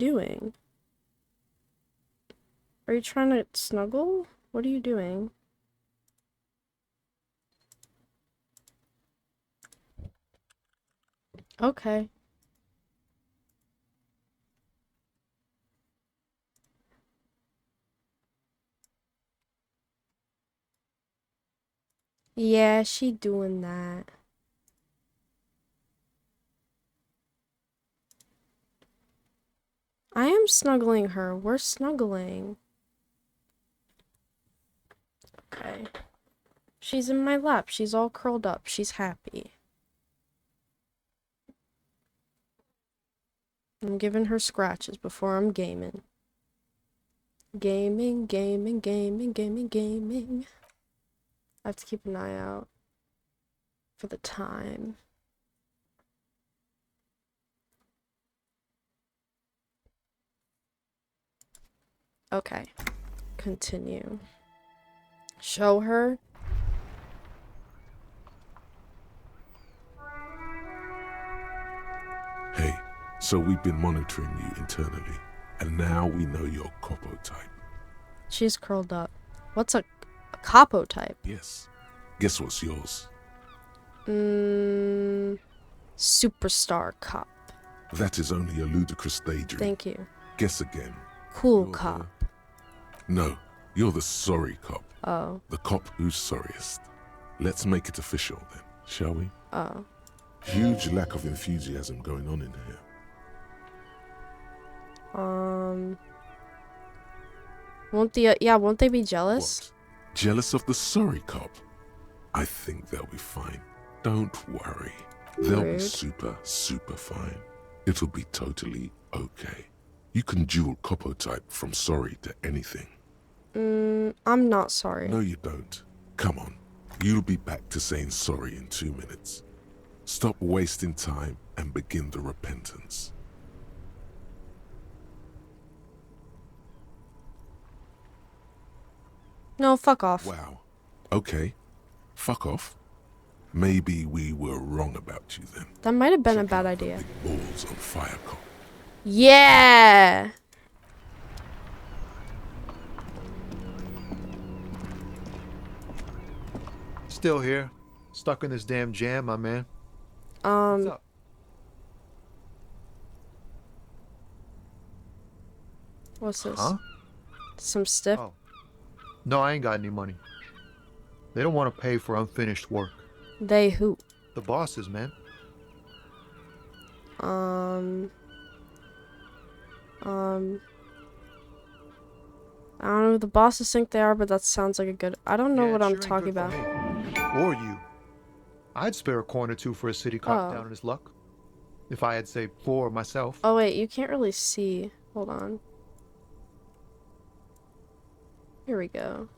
doing? Are you trying to snuggle? What are you doing? Okay. Yeah, she doing that. I am snuggling her. We're snuggling. Okay. She's in my lap. She's all curled up. She's happy. I'm giving her scratches before I'm gaming. Gaming, gaming, gaming, gaming, gaming. I have to keep an eye out for the time. Okay. Continue. Show her. Hey, so we've been monitoring you internally, and now we know your Copo type. She's curled up. What's a capo type? Yes. Guess what's yours? Superstar cop. That is only a ludicrous daydream. Thank you. Guess again. Cool You're cop. No, you're the sorry cop. Oh. The cop who's sorriest. Let's make it official then, shall we? Oh. Huge lack of enthusiasm going on in here. Won't they be jealous? What? Jealous of the sorry cop? I think they'll be fine. Don't worry. They'll be super fine. It'll be totally okay. You can dual Copo type from sorry to anything. I'm not sorry. No, you don't. Come on. You'll be back to saying sorry in 2 minutes. Stop wasting time and begin the repentance. No, fuck off. Wow. Okay. Fuck off. Maybe we were wrong about you then. That might have been a Check bad out the idea. big balls on fire, cop. Yeah! Still here. Stuck in this damn jam, my man. What's up? What's this? Huh? Some stiff? Oh. No, I ain't got any money. They don't want to pay for unfinished work. They who? The bosses, man. I don't know who the bosses think they are, but that sounds like a good... I don't know Yeah, what it I'm sure ain't talking good about. for me. Or you. I'd spare a coin or two for a city cop down in his luck. If I had, say, 4 myself. Oh, wait, you can't really see. Hold on. Here we go.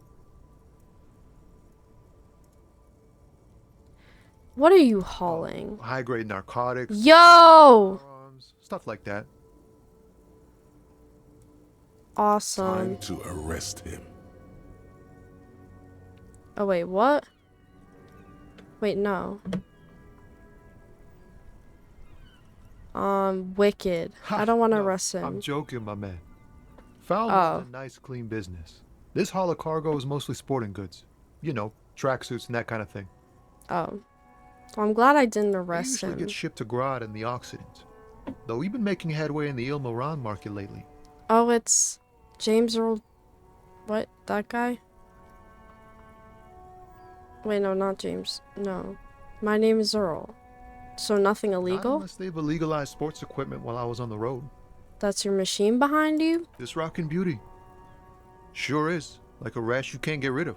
What are you hauling? High-grade narcotics. Yo! Firearms, stuff like that. Awesome. Time to arrest him. Oh, wait, what? Wait, no. Wicked. I don't want to No, arrest him. I'm joking, my man. Found is a nice, clean business. This haul of cargo is mostly sporting goods. You know, tracksuits and that kind of thing. Oh. Well, I'm glad I didn't They arrest usually him. get shipped to Grad and the Occident. Though we've been making headway in the Il-Moran market lately. Oh, it's James Earl... What? That guy? Wait, no, not James. No. My name is Earl. So nothing Not illegal? unless they've illegalized sports equipment while I was on the road. That's your machine behind you? This rockin' beauty. Sure is. Like a rash you can't get rid of.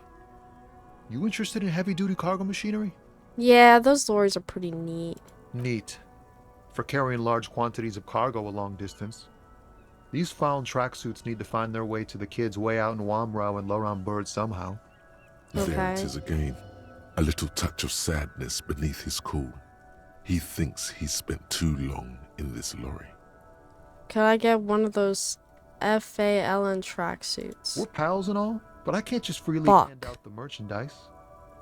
You interested in heavy-duty cargo machinery? Yeah, those lorries are pretty neat. Neat. For carrying large quantities of cargo a long distance. These found tracksuits need to find their way to the kids way out in Wamrau and Laurent Bird somehow. There Okay. it is again. A little touch of sadness beneath his cool. He thinks he's spent too long in this lorry. Could I get one of those FALN tracksuits? We're pals and all, but I can't just freely Fuck. hand out the merchandise.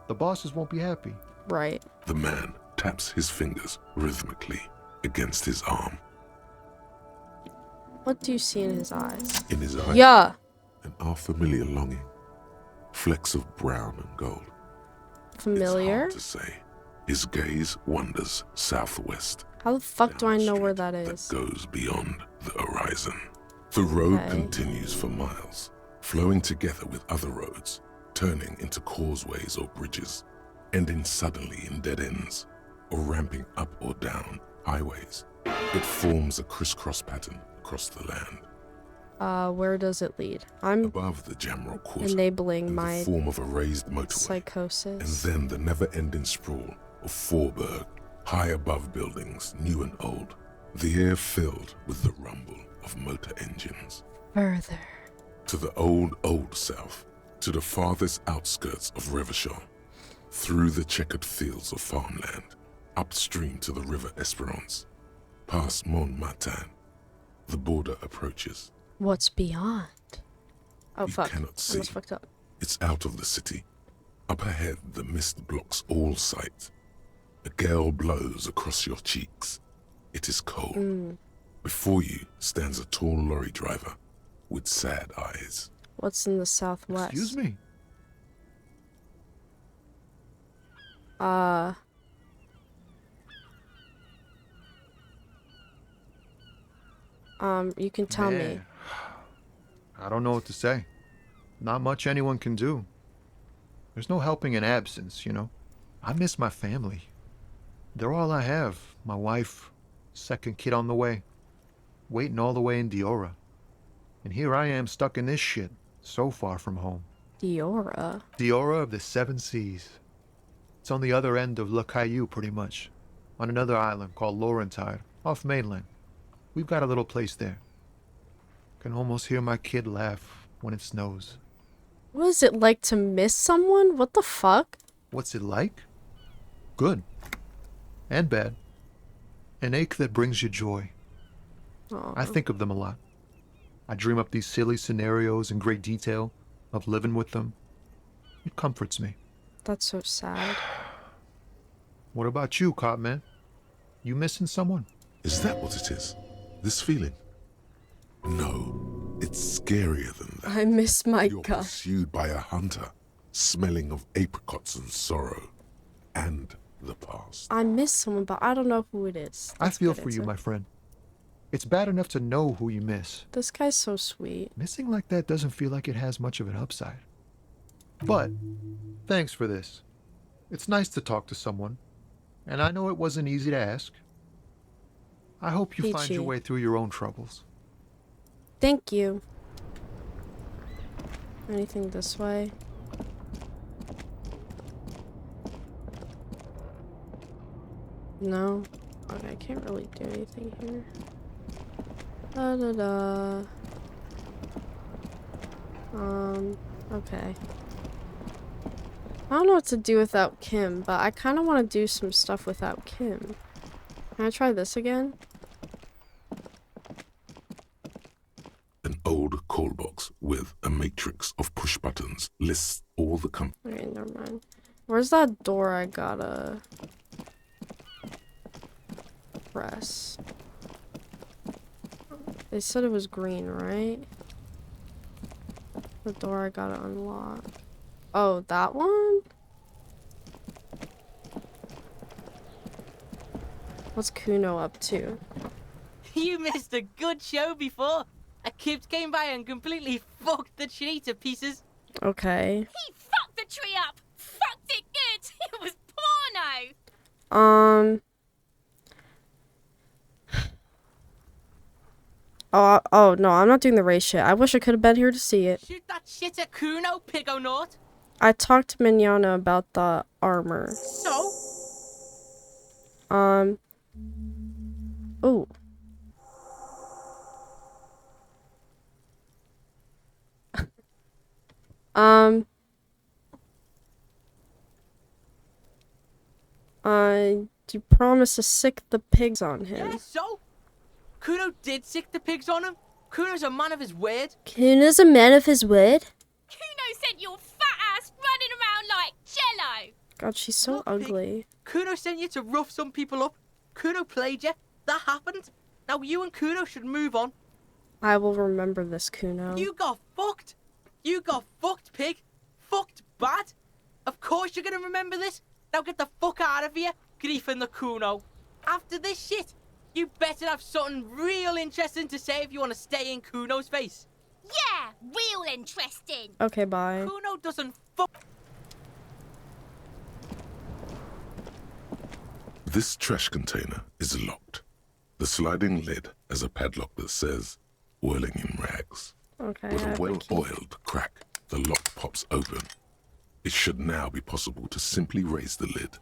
The bosses won't be happy. Right. The man taps his fingers rhythmically against his arm. What do you see in his eyes? In his eyes, Yeah. an unfamiliar longing. Flecks of brown and gold. Familiar? It's hard to say. His gaze wanders southwest. How the fuck do I know where street that is? That goes beyond the horizon. The road Okay. continues for miles, flowing together with other roads, turning into causeways or bridges, ending suddenly in dead ends, or ramping up or down highways. It forms a crisscross pattern across the land. Where does it lead? I'm Above the Jamrock Quarter, enabling in my the form of a raised motorway, and psychosis. then the never-ending sprawl of Forburg, high above buildings, new and old, the air filled with the rumble of motor engines. Further. To the old south, to the farthest outskirts of Revachol, through the checkered fields of farmland, upstream to the river Esperance, past Montmartin, the border approaches. What's beyond? Oh, You fuck. cannot see. Almost fucked up. It's out of the city. Up ahead, the mist blocks all sight. A gale blows across your cheeks. It is cold. Before you stands a tall lorry driver with sad eyes. What's in the southwest? Excuse me. You can tell me. Man, I don't know what to say. Not much anyone can do. There's no helping in absence, you know. I miss my family. They're all I have. My wife, second kid on the way, waiting all the way in Diora. And here I am stuck in this shit, so far from home. Diora. Diora of the Seven Seas. It's on the other end of Le Caillou, pretty much, on another island called Laurentide, off mainland. We've got a little place there. Can almost hear my kid laugh when it snows. What is it like to miss someone? What the fuck? What's it like? Good. And bad. An ache that brings you joy. Aw, I think of them a lot. I dream up these silly scenarios in great detail of living with them. It comforts me. that's so sad. What about you, Cop Man? You missing someone? Is that what it is? This feeling? No, it's scarier than that. I miss my You're god. pursued by a hunter, smelling of apricots and sorrow, and the past. I miss someone, but I don't know who it is. I That's feel good for you, answer. my friend. It's bad enough to know who you miss. This guy's so sweet. Missing like that doesn't feel like it has much of an upside. But, thanks for this. It's nice to talk to someone. And I know it wasn't easy to ask. I hope you find Peachy. your way through your own troubles. Thank you. Anything this way? No? Okay, I can't really do anything here. Da da da. Okay. I don't know what to do without Kim, but I kind of want to do some stuff without Kim. Can I try this again? An old call box with a matrix of push buttons lists all the Okay, never mind. Where's that door I gotta press? They said it was green, right? The door I gotta unlock. Oh, that one? What's Kuno up to? You missed a good show before. A kid came by and completely fucked the tree to pieces. Okay. He fucked the tree up! Fucked it good! It was porno! Oh no, I'm not doing the race shit. I wish I could have been here to see it. Shoot that shit at Kuno, Pigonaut. I talked to Mignana about the armor. So? Oh. You promised to sick the pigs on him. Yeah, so? Kuno did sick the pigs on him. Kuno's a man of his word. Kuno's a man of his word? Kuno sent your fat ass running around like jello! God, she's so Look, pig, ugly. Kuno sent you to rough some people up. Kuno played you. That happened. Now you and Kuno should move on. I will remember this, Kuno. You got fucked. You got fucked, pig. Fucked bad. Of course you're gonna remember this. Now get the fuck out of here, griefing the Kuno. After this shit, you better have something real interesting to say if you want to stay in Kuno's face. Yeah, real interesting. Okay, bye. Kuno doesn't fuck. This trash container is locked. The sliding lid has a padlock that says, whirling in rags. Okay. With I a have the key. well-oiled crack, the lock pops open. It should now be possible to simply raise the lid.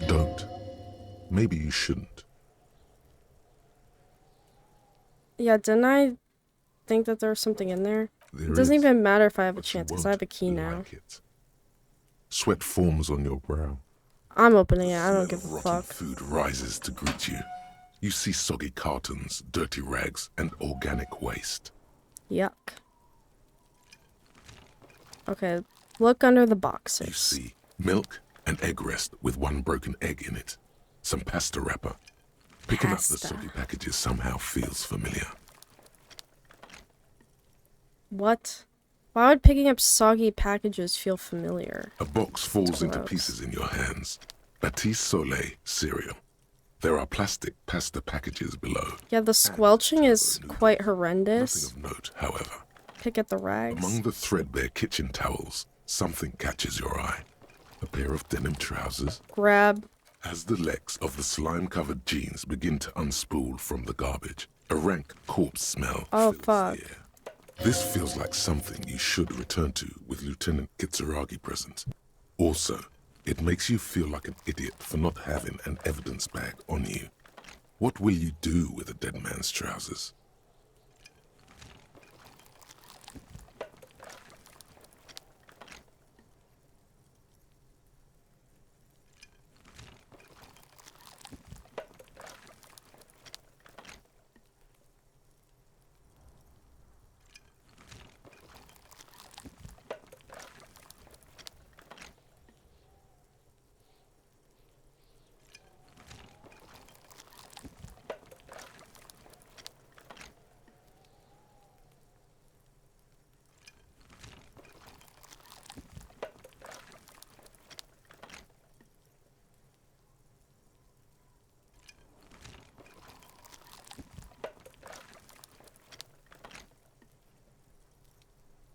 Don't. Maybe you shouldn't. Yeah, didn't I think that there was something in there? There It doesn't is, even matter if I have a but you chance, because I have a won't key now. like it. Sweat forms on your brow. I'm opening it. I don't Smell give of a rotten fuck. food rises to greet you. You see soggy cartons, dirty rags, and organic waste. Yuck. Okay, look under the You boxes. see milk and egg rest with one broken egg in it. Some pasta wrapper. Picking up the Pasta. soggy packages somehow feels familiar. What? Why would picking up soggy packages feel familiar? A box falls into Gross. pieces in your hands. Batiste Soleil cereal. There are plastic pasta packages below. Yeah, the squelching is noodles. quite Nothing horrendous. of note, however. Pick at the rags. Among the threadbare kitchen towels, something catches your eye. A pair of denim trousers. Grab. As the legs of the slime-covered jeans begin to unspool from the garbage, a rank corpse smell Oh, fills fuck. the air. This feels like something you should return to with Lieutenant Kitsuragi present. Also, it makes you feel like an idiot for not having an evidence bag on you. What will you do with a dead man's trousers?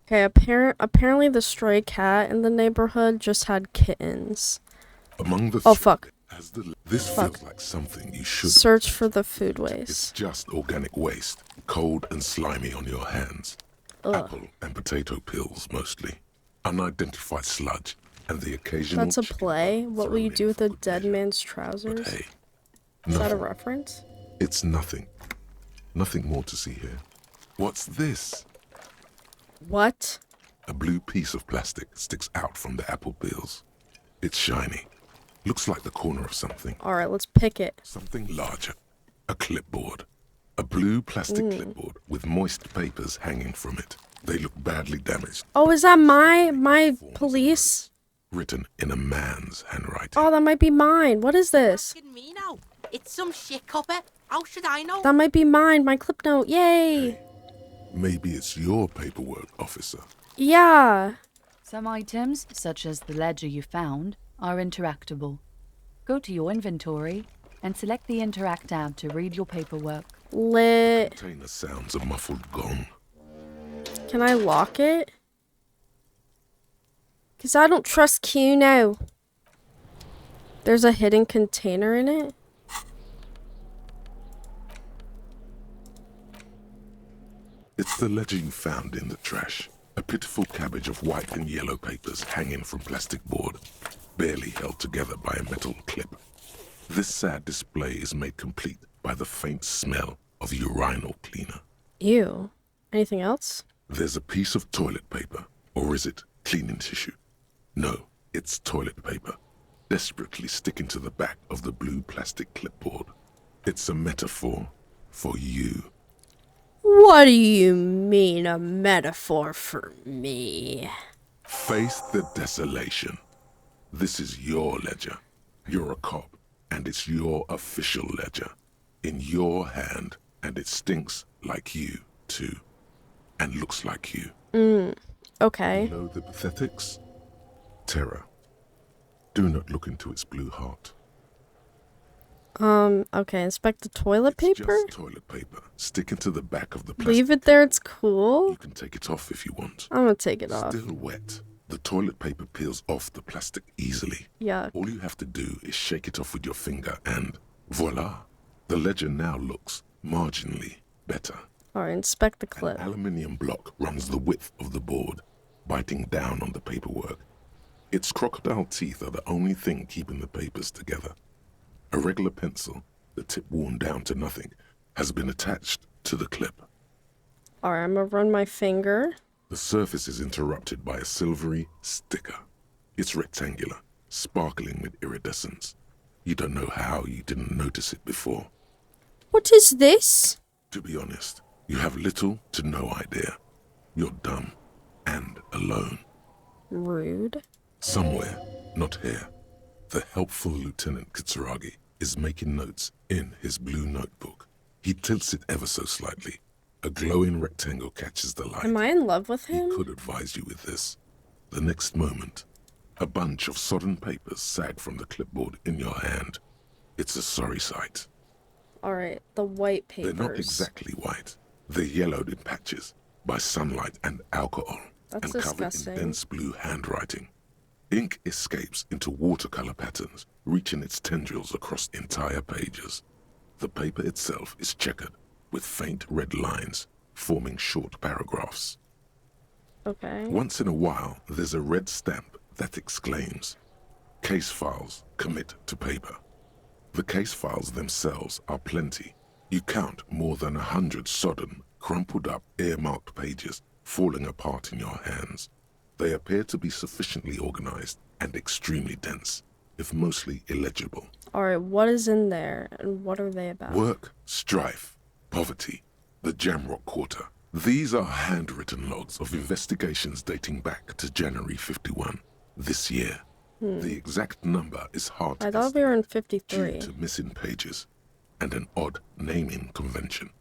Okay, apparently the stray cat in the neighborhood just had kittens. Among the Oh, fuck. This Fuck. feels like something you should Search for the food It's waste. just organic waste, cold and slimy on your hands. Ugh. Apple and potato pills mostly. Unidentified sludge and the occasional That's a chicken play? bone What will thrown you in do with for a good dead measure. man's But trousers? hey, Is that a nothing. reference? It's nothing. Nothing more to see here. What's this? What? A blue piece of plastic sticks out from the apple peels. It's shiny. Looks like the corner of something. Alright, let's pick it. Something larger. A clipboard. A blue plastic clipboard with moist papers hanging from it. They look badly damaged. Oh, is that my police? Written in a man's handwriting. Oh, that might be mine. What is this? Asking me now. It's some shit copper. How should I know? That might be mine. My clip note. Yay! Maybe it's your paperwork, officer. Yeah. Some items, such as the ledger you found, are interactable. Go to your inventory and select the Interact tab to read your paperwork. Lit. Container sounds a muffled gong. Can I lock it? Because I don't trust Q now. There's a hidden container in it? It's the ledger you found in the trash. A pitiful cabbage of white and yellow papers hanging from plastic board, barely held together by a metal clip. This sad display is made complete by the faint smell of urinal cleaner. Ew. Anything else? There's a piece of toilet paper, or is it cleaning tissue? No, it's toilet paper, desperately sticking to the back of the blue plastic clipboard. It's a metaphor for you. What do you mean, a metaphor for me? Face the desolation. This is your ledger. You're a cop, and it's your official ledger. In your hand, and it stinks like you, too. and looks like you. Okay. You know the pathetics? Terror. Do not look into its blue heart. Okay, inspect the toilet It's paper? just toilet paper. Stick into the back of the plastic. Leave it there, it's cool. You can take it off if you want. I'm gonna take it off. Still wet. The toilet paper peels off the plastic easily. Yuck. All you have to do is shake it off with your finger and voila. The ledger now looks marginally better. Alright, inspect the An clip. aluminium block runs the width of the board, biting down on the paperwork. Its crocodile teeth are the only thing keeping the papers together. A regular pencil, the tip worn down to nothing, has been attached to the clip. Alright, I'm gonna run my finger. The surface is interrupted by a silvery sticker. It's rectangular, sparkling with iridescence. You don't know how you didn't notice it before. What is this? To be honest, you have little to no idea. You're dumb and alone. Rude. Somewhere, not here, the helpful Lieutenant Kitsuragi is making notes in his blue notebook. He tilts it ever so slightly. A glowing rectangle catches the light. Am I in love with He him? could advise you with this. The next moment, a bunch of sodden papers sag from the clipboard in your hand. It's a sorry sight. Alright, the white papers. They're not exactly white. They're yellowed in patches by sunlight and alcohol, That's and covered disgusting. in dense blue handwriting. Ink escapes into watercolor patterns, reaching its tendrils across entire pages. The paper itself is checkered, with faint red lines, forming short paragraphs. Okay. Once in a while, there's a red stamp that exclaims, "Case files commit to paper." The case files themselves are plenty. You count more than 100 sodden, crumpled up, earmarked pages falling apart in your hands. They appear to be sufficiently organized and extremely dense, if mostly illegible. Alright, what is in there and what are they about? Work, strife, poverty, the Jamrock Quarter. These are handwritten logs of investigations dating back to January 51, this year. The exact number is hard to I thought we were in due 53. to missing pages and an odd naming convention.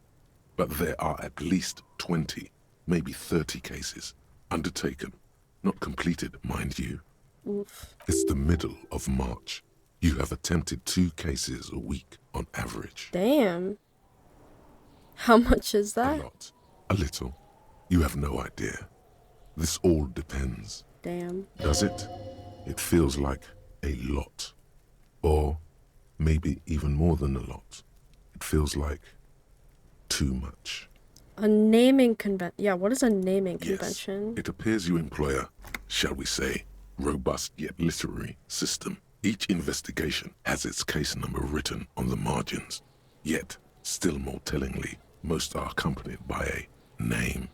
But there are at least 20, maybe 30 cases undertaken, not completed, mind you. Oof. It's the middle of March. You have attempted 2 cases a week on average. Damn. How much is A that? lot. A little. You have no idea. This all depends. Damn. Does it? It feels like a lot. Or maybe even more than a lot. It feels like too much. A naming convention. Yeah, what is a naming Yes, convention? it appears you employ a, shall we say, robust yet literary system. Each investigation has its case number written on the margins. Yet, still more tellingly, most are accompanied by a name.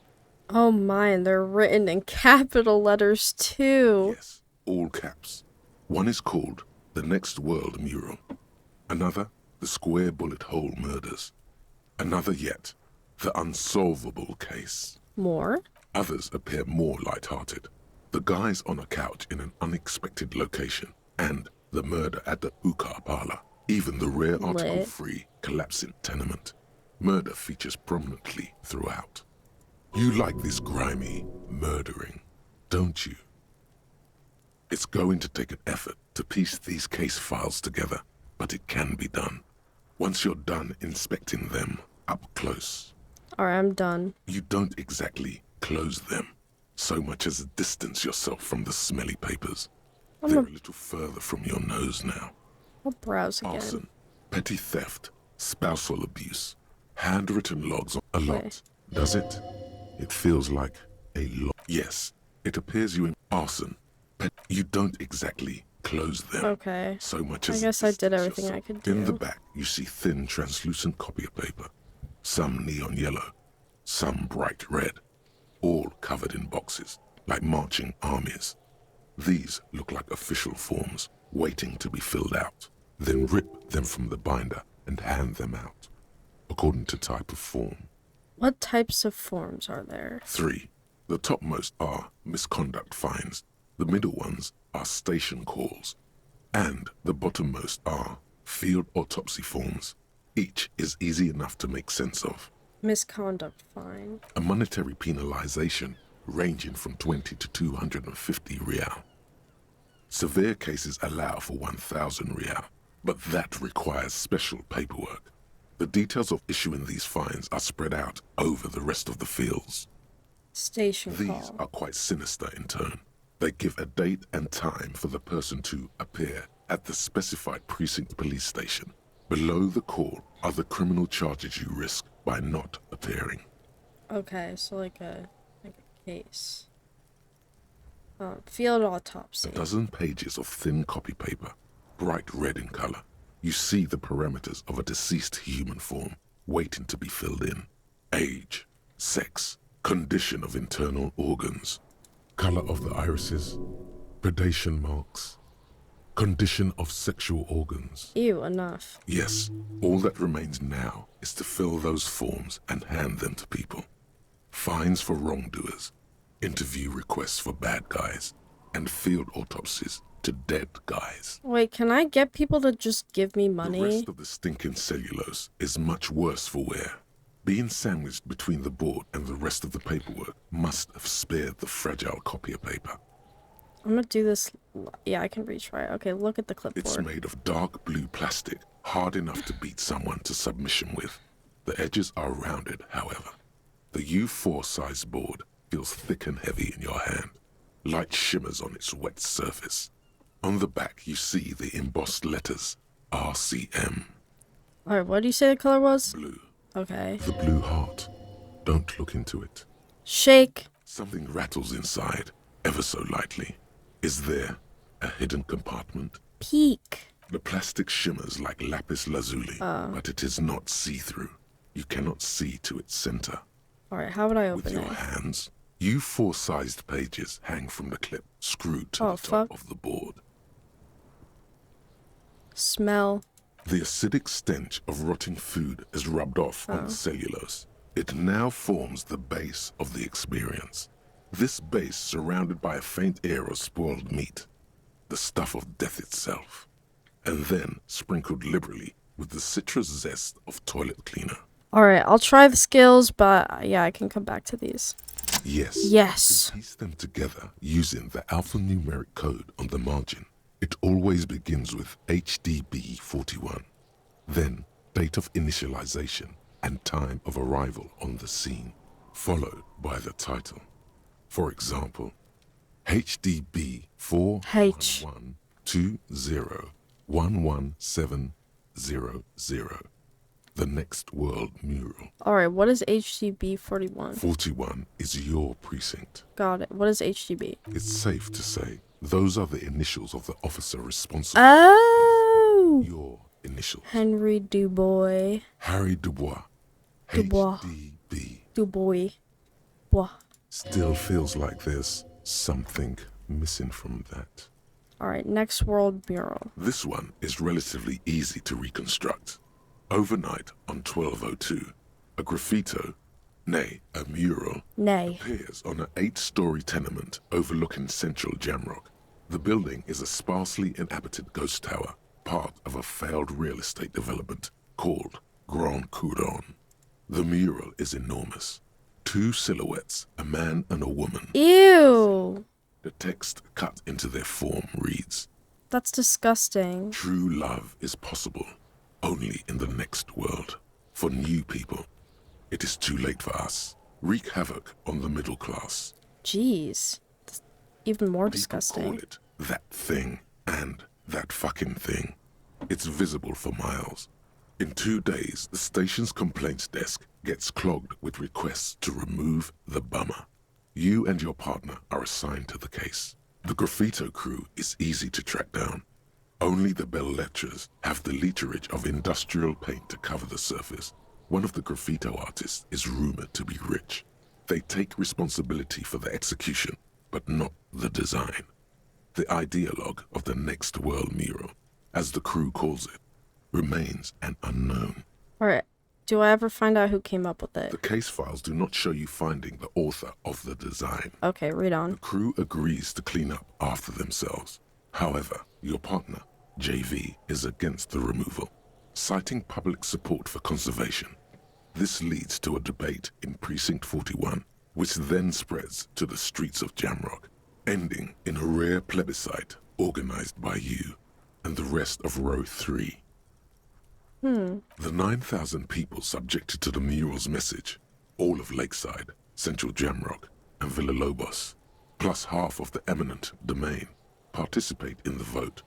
Oh mine, they're written in capital letters too. Yes, all caps. One is called The Next World Mural. Another, The Square Bullet Hole Murders. Another yet, The Unsolvable Case. More? Others appear more light-hearted. The guys on a couch in an unexpected location, and the murder at the Ukar Parlor. Even the rare article-free collapsing tenement. Murder features prominently throughout. You like this grimy murdering, don't you? It's going to take an effort to piece these case files together, but it can be done. Once you're done inspecting them up close, Alright, I'm done. you don't exactly close them, so much as distance yourself from the smelly papers. They're a little further from your nose now. I'll browse again. Arson, petty theft, spousal abuse, handwritten logs, a lot. Does it? It feels like a lot. Yes, it appears you in arson. You don't exactly close them. Okay. So much I as guess I did distance everything I yourself. could In the do. back, you see thin, translucent copier paper. Some neon yellow, some bright red, all covered in boxes, like marching armies. These look like official forms, waiting to be filled out. Then rip them from the binder and hand them out, according to type of form. What types of forms are there? 3. The topmost are misconduct fines. The middle ones are station calls. And the bottommost are field autopsy forms. Each is easy enough to make sense of. Misconduct fine. A monetary penalization ranging from 20 to 250 real. Severe cases allow for 1,000 real, but that requires special paperwork. The details of issuing these fines are spread out over the rest of the fields. Station These call. are quite sinister in turn. They give a date and time for the person to appear at the specified precinct police station. Below the call are the criminal charges you risk by not appearing. Okay, so like a case. Field autopsy. A dozen pages of thin copy paper, bright red in color. You see the parameters of a deceased human form waiting to be filled in. Age, sex, condition of internal organs, color of the irises, predation marks, condition of sexual organs. Ew, enough. Yes, all that remains now is to fill those forms and hand them to people. Fines for wrongdoers, interview requests for bad guys, and field autopsies to dead guys. Wait, can I get people to just give me The money? rest of the stinking cellulose is much worse for wear. Being sandwiched between the board and the rest of the paperwork must have spared the fragile copier paper. I'm gonna do this. Yeah, I can reach right. Okay, look at the clipboard. It's made of dark blue plastic, hard enough to beat someone to submission with. The edges are rounded, however. The U4 size board feels thick and heavy in your hand. Light shimmers on its wet surface. On the back, you see the embossed letters RCM. Alright, what do you say the color was? Blue. Okay. The blue heart. Don't look into it. Shake. Something rattles inside, ever so lightly. Is there a hidden compartment? Peek. The plastic shimmers like lapis lazuli, but it is not see-through. You cannot see to its center. Alright, how would I With open your it? hands, U4-sized pages hang from the clip, screwed to Oh, the top fuck. of the board. Smell. The acidic stench of rotting food is rubbed off on the cellulose. It now forms the base of the experience. This base surrounded by a faint air of spoiled meat, the stuff of death itself, and then sprinkled liberally with the citrus zest of toilet cleaner. Alright, I'll try the skills, but yeah, I can come back to these. Yes. Yes. To piece them together using the alphanumeric code on the margin. It always begins with HDB 41, then date of initialization and time of arrival on the scene, followed by the title. For example, HDB 41120111700, the next world mural. Alright, what is HGB 41? 41 is your precinct. Got it. What is HGB? It's safe to say those are the initials of the officer responsible. Oh! Your initials. Henry Dubois. Harry Dubois. Dubois. HDB. Dubois. Bois. Still feels like there's something missing from that. Alright, next world mural. This one is relatively easy to reconstruct. Overnight on 1202, a graffito, nay, a mural, Nay. appears on an 8-story tenement overlooking central Jamrock. The building is a sparsely inhabited ghost tower, part of a failed real estate development called Grand Couronne. The mural is enormous. 2 silhouettes, a man and a woman. Ew! The text cut into their form reads, That's disgusting. "True love is possible only in the next world. For new people, it is too late for us. Wreak havoc on the middle class." Jeez. That's even more People disgusting. call it that thing and that fucking thing. It's visible for miles. In 2 days, the station's complaints desk gets clogged with requests to remove the bummer. You and your partner are assigned to the case. The graffito crew is easy to track down. Only the belles lettres have the literage of industrial paint to cover the surface. One of the graffito artists is rumored to be rich. They take responsibility for the execution, but not the design. The ideologue of the next world mural, as the crew calls it, remains an unknown. Alright, do I ever find out who came up with it? The case files do not show you finding the author of the design. Okay, read on. The crew agrees to clean up after themselves. However, your partner, JV, is against the removal, citing public support for conservation. This leads to a debate in Precinct 41, which then spreads to the streets of Jamrock, ending in a rare plebiscite organized by you and the rest of Row 3. The 9,000 people subjected to the mural's message, all of Lakeside, Central Jamrock, and Villalobos, plus half of the eminent domain, participate in the vote.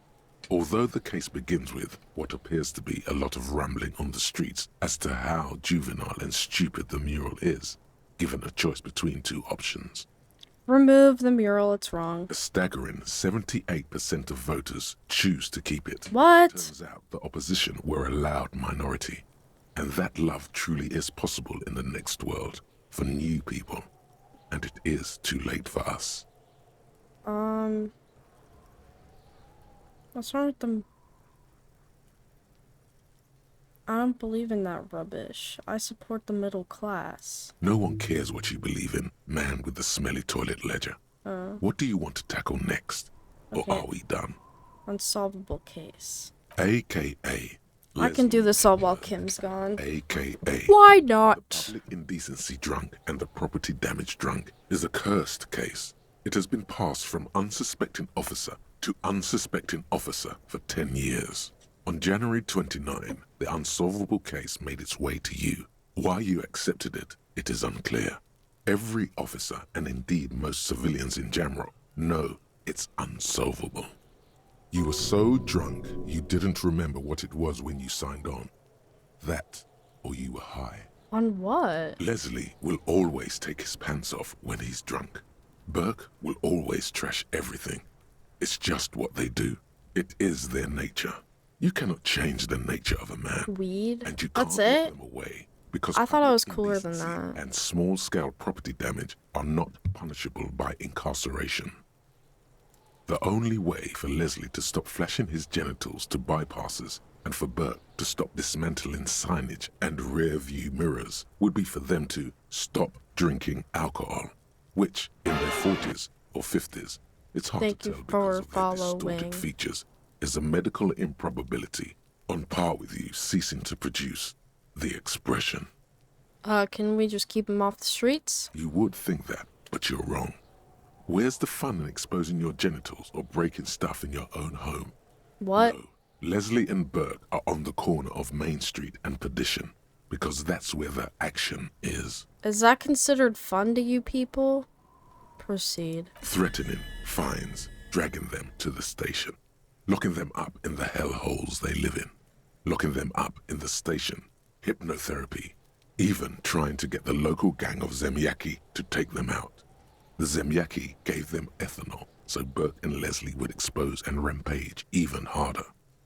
Although the case begins with what appears to be a lot of rambling on the streets as to how juvenile and stupid the mural is, given a choice between two options. Remove the mural, it's wrong. A staggering 78% of voters choose to keep it. What? Turns out the opposition were a loud minority, and that love truly is possible in the next world for new people, and it is too late for us. What's wrong with them? I don't believe in that rubbish. I support the middle class. No one cares what you believe in, man with the smelly toilet ledger. What do you want to tackle next? Or Okay. are we done? Unsolvable case. AKA. I can do this all while Kim's gone. AKA. Why The not? public indecency drunk and the property damage drunk is a cursed case. It has been passed from unsuspecting officer to unsuspecting officer for 10 years. On January 29, the unsolvable case made its way to you. Why you accepted it, it is unclear. Every officer, and indeed most civilians in Jamrock, know it's unsolvable. You were so drunk you didn't remember what it was when you signed on. That, or you were high. On what? Leslie will always take his pants off when he's drunk. Burke will always trash everything. It's just what they do. It is their nature. You cannot change the nature of a man. Weed? And you can't That's let it? them away because I thought I public was cooler than indecency that. and small-scale property damage are not punishable by incarceration. The only way for Leslie to stop flashing his genitals to bypassers and for Burke to stop dismantling signage and rear-view mirrors would be for them to stop drinking alcohol, which, in their 40s or 50s, it's hard Thank to you tell because for of their distorted following. features, is a medical improbability on par with you ceasing to produce the expression. Can we just keep him off the streets? You would think that, but you're wrong. Where's the fun in exposing your genitals or breaking stuff in your own home? What? No, Leslie and Burke are on the corner of Main Street and Perdition, because that's where the action is. Is that considered fun to you people? Proceed. Threatening, fines, dragging them to the station, locking them up in the hellholes they live in, locking them up in the station, hypnotherapy, even trying to get the local gang of Zemyaki to take them out. The Zemyaki gave them ethanol, so Burke and Leslie would expose and rampage even harder.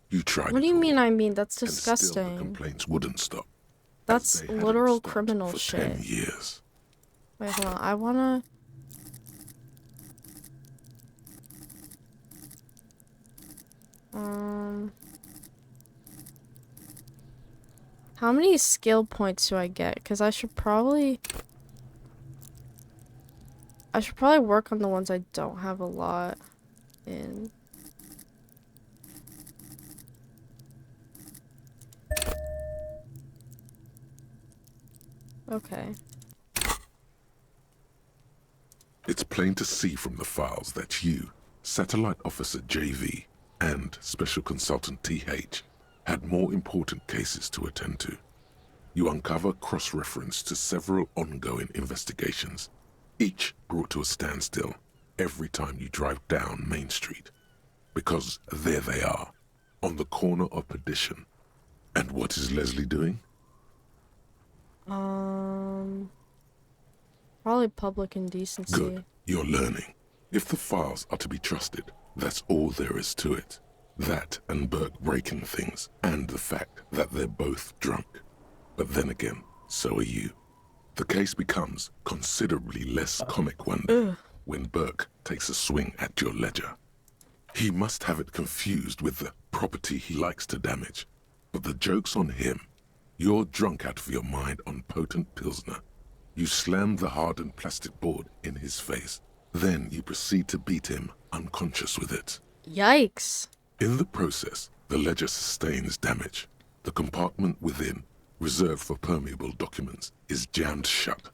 You tried What do you it mean? all, I mean, that's and still the disgusting. complaints wouldn't stop. as That's they hadn't literal stopped criminal for shit. 10 years. Wait, hold on. I wanna. How many skill points do I get? Because I should probably work on the ones I don't have a lot in. Okay. It's plain to see from the files that you, Satellite Officer JV, and Special Consultant TH had more important cases to attend to. You uncover cross-reference to several ongoing investigations, each brought to a standstill every time you drive down Main Street. Because there they are, on the corner of Perdition. And what is Leslie doing? Probably public indecency. Good, you're learning. If the files are to be trusted, that's all there is to it. That and Burke breaking things, and the fact that they're both drunk. But then again, so are you. The case becomes considerably less comic one day when Burke takes a swing at your ledger. He must have it confused with the property he likes to damage. But the joke's on him. You're drunk out of your mind on potent Pilsner. You slam the hardened plastic board in his face. Then you proceed to beat him unconscious with it. Yikes. In the process, the ledger sustains damage. The compartment within reserved for permeable documents, is jammed shut.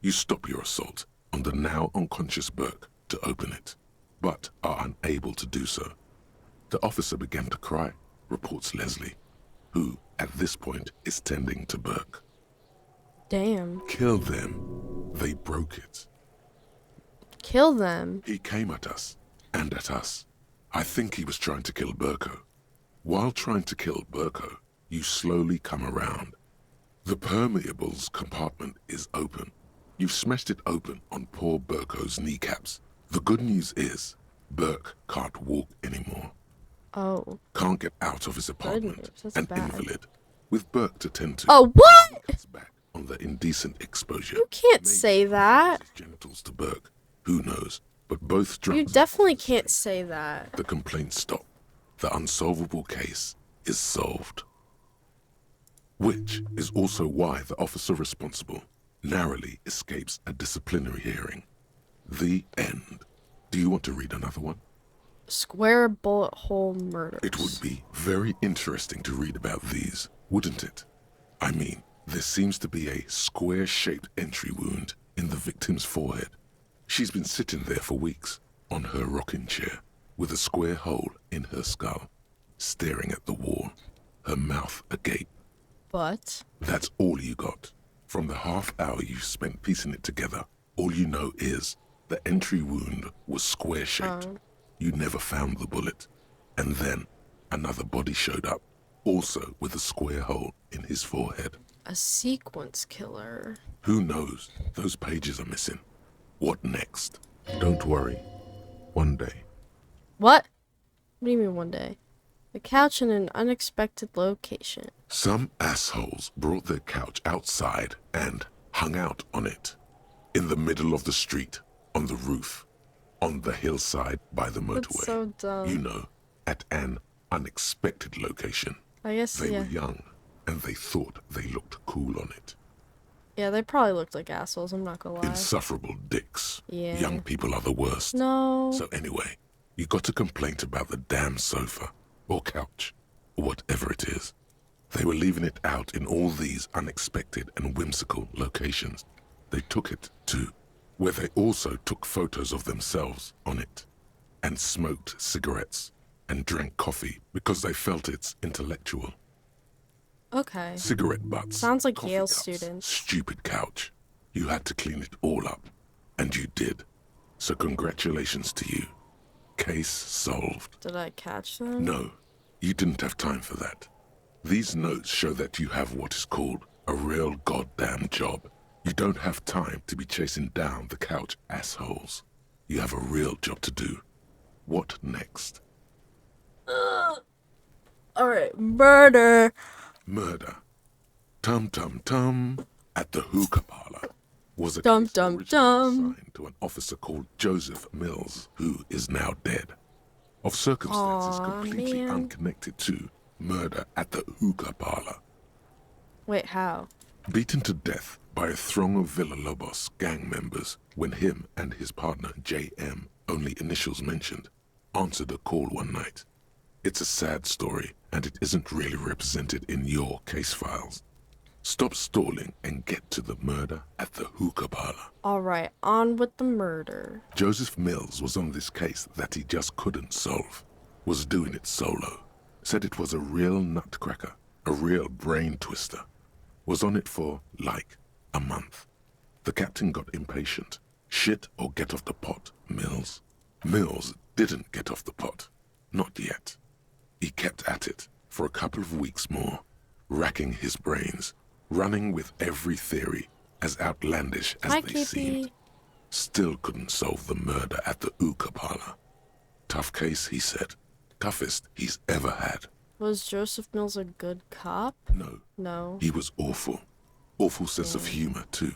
You stop your assault on the now unconscious Burke to open it, but are unable to do so. The officer began to cry, reports Leslie, who, at this point, is tending to Burke. Damn. Kill them. They broke it. Kill them. He came at us, and at us. I think he was trying to kill Burko. While trying to kill Burko, you slowly come around. The permeables compartment is open. You've smashed it open on poor Burko's kneecaps. The good news is, Burke can't walk anymore. Oh. Can't get out of his apartment. Goodness, that's An bad. invalid. With Burke to tend to. Oh, what? Cuts back on the indecent exposure. You can't Maybe say he that. his genitals to Burke. Who knows? But both drugs. You definitely can't say that. The complaint stopped. The unsolvable case is solved. Which is also why the officer responsible narrowly escapes a disciplinary hearing. The end. Do you want to read another one? Square bullet hole murders. It would be very interesting to read about these, wouldn't it? I mean, there seems to be a square-shaped entry wound in the victim's forehead. She's been sitting there for weeks, on her rocking chair, with a square hole in her skull, staring at the wall, her mouth agape. But That's all you got. From the half hour you spent piecing it together, all you know is the entry wound was square-shaped. You never found the bullet. And then another body showed up, also with a square hole in his forehead. a sequence killer. Who knows? Those pages are missing. What next? Don't worry. One day. What? What do you mean one day? The couch in an unexpected location. Some assholes brought their couch outside and hung out on it. In the middle of the street, on the roof, on the hillside by the motorway. That's so dumb. You know, at an unexpected location. I guess, They yeah. were young, and they thought they looked cool on it. Yeah, they probably looked like assholes, I'm not gonna lie. Insufferable dicks. Yeah. Young people are the worst. No. So anyway, you got a complaint about the damn sofa, or couch, or whatever it is. They were leaving it out in all these unexpected and whimsical locations. They took it to where they also took photos of themselves on it, and smoked cigarettes, and drank coffee because they felt it's intellectual. Okay. Cigarette butts. Sounds like coffee Yale cups, students. Stupid couch. You had to clean it all up. And you did. So congratulations to you. Case solved. Did I catch them? No, you didn't have time for that. These notes show that you have what is called a real goddamn job. You don't have time to be chasing down the couch assholes. You have a real job to do. What next? Alright, murder. Murder. Tum Tum Tum at the hookah parlor was a Dum case dum originally dum. assigned to an officer called Joseph Mills, who is now dead. Of circumstances Aw, completely man. unconnected to murder at the hookah parlor. Wait, how? Beaten to death by a throng of Villalobos gang members when him and his partner J.M., only initials mentioned, answered a call one night. It's a sad story, and it isn't really represented in your case files. Stop stalling and get to the murder at the hookah parlor. Alright, on with the murder. Joseph Mills was on this case that he just couldn't solve. Was doing it solo. Said it was a real nutcracker, a real brain twister. Was on it for, like, a month. The captain got impatient. Shit or get off the pot, Mills. Mills didn't get off the pot. Not yet. He kept at it for a couple of weeks more, racking his brains, running with every theory as outlandish as Hi, they Kitty. seemed. Still couldn't solve the murder at the hookah parlor. Tough case, he said. Toughest he's ever had. Was Joseph Mills a good cop? No, No. he was awful. Awful sense of humor, too.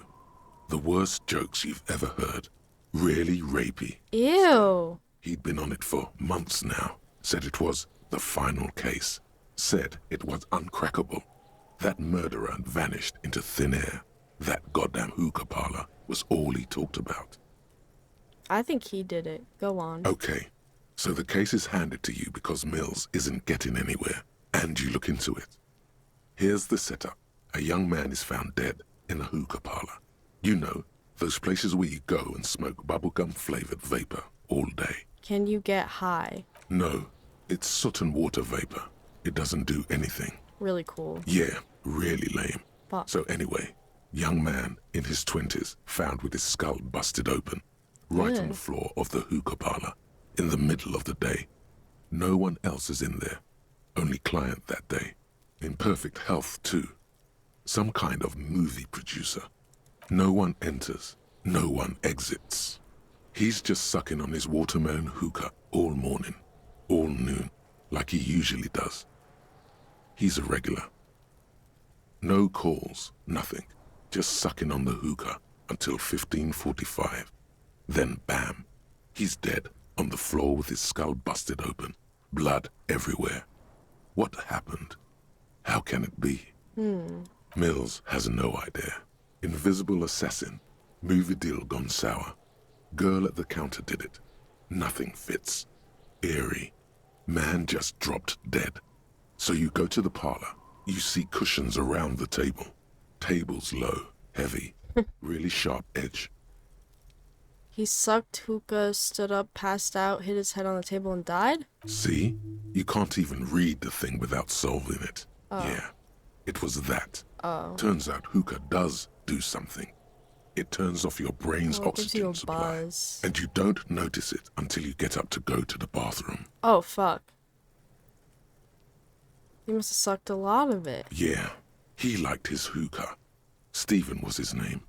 The worst jokes you've ever heard. Really rapey. Ew. He'd been on it for months now. Said it was the final case. Said it was uncrackable. That murderer vanished into thin air. That goddamn hookah parlor was all he talked about. I think he did it. Go on. Okay, so the case is handed to you because Mills isn't getting anywhere, and you look into it. Here's the setup. a young man is found dead in a hookah parlor. You know, those places where you go and smoke bubblegum-flavored vapor all day. Can you get high? No, it's soot and water vapor. It doesn't do anything. Really cool. Yeah, really lame. Fuck. So anyway, young man in his 20s found with his skull busted open, right on the floor of the hookah parlor, in the middle of the day. No one else is in there. Only client that day. In perfect health, too. Some kind of movie producer. No one enters. No one exits. He's just sucking on his watermelon hookah all morning, all noon, like he usually does. He's a regular. No calls, nothing. Just sucking on the hookah until 15:45. Then bam, he's dead on the floor with his skull busted open, blood everywhere. What happened? How can it be? Mills has no idea. Invisible assassin, movie deal gone sour. Girl at the counter did it. Nothing fits. Eerie. Man just dropped dead. So you go to the parlor. You see cushions around the table. Table's low, heavy, really sharp edge. He sucked hookah, stood up, passed out, hit his head on the table, and died? See? You can't even read the thing without solving it. Yeah, it was that. Turns out hookah does do something. It turns off your brain's Well, it gives you oxygen a supply. buzz. And you don't notice it until you get up to go to the bathroom. Oh, fuck. He must have sucked a lot of it. Yeah, he liked his hookah. Stephen was his name.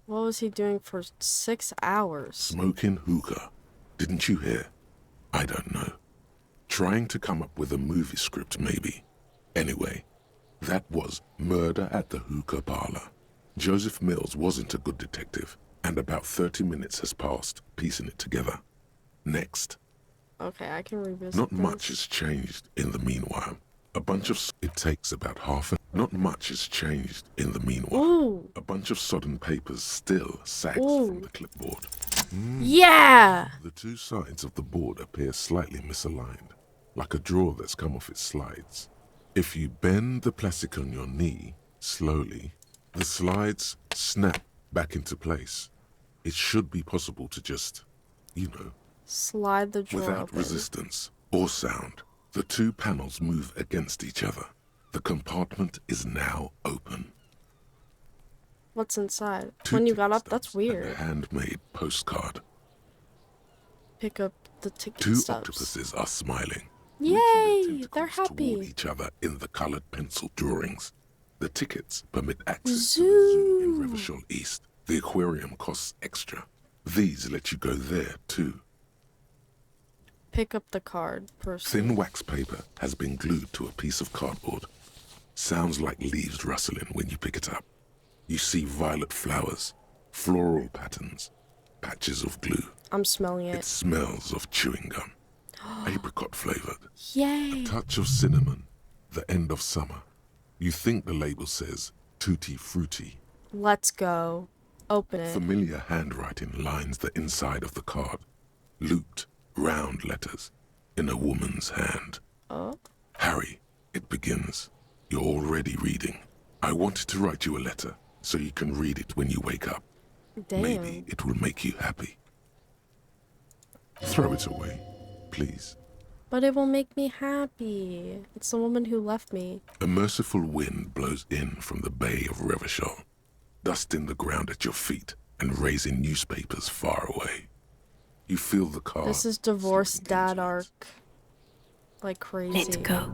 What was he doing for 6 hours? Smoking hookah. Didn't you hear? I don't know. Trying to come up with a movie script, maybe. Anyway, that was Murder at the Hookah Parlor. Joseph Mills wasn't a good detective, and about 30 minutes has passed, piecing it together. Next. Okay, I can revisit Not this. much has changed in the meanwhile. A bunch of... It takes about half a... Not much has changed in the meanwhile. Ooh. A bunch of sodden papers still sags Ooh. from the clipboard. Yeah! The two sides of the board appear slightly misaligned, like a drawer that's come off its slides. If you bend the plastic on your knee, slowly, the slides snap back into place. It should be possible to just, you know, Slide the drawer without open. resistance or sound. The two panels move against each other. The compartment is now open. What's inside? Two When you got ticket up, that's stubs and weird. a handmade postcard. Pick up the ticket Two stubs. octopuses are smiling. Yay! reaching their They're tentacles toward happy. each other in the colored pencil drawings. The tickets permit access to the zoo in Zoo. Revershall East. The aquarium costs extra. These let you go there too. Pick up the card. Person. Thin wax paper has been glued to a piece of cardboard. Sounds like leaves rustling when you pick it up. You see violet flowers, floral patterns, patches of glue. I'm smelling It it. smells of chewing gum. Apricot flavored. Yay! Touch of cinnamon. The end of summer. You think the label says tutti frutti. Let's go. Open it. Familiar handwriting lines the inside of the card. Looped, round letters in a woman's hand. Oh. Harry, it begins. You're already reading. I wanted to write you a letter so you can read it when you wake up. Damn. Maybe it will make you happy. Throw it away, please. But it will make me happy. It's the woman who left me. A merciful wind blows in from the bay of Revershall, dusting the ground at your feet and raising newspapers far away. You feel the car. This is divorced sinking dad into it. arc. Like crazy. Let's go.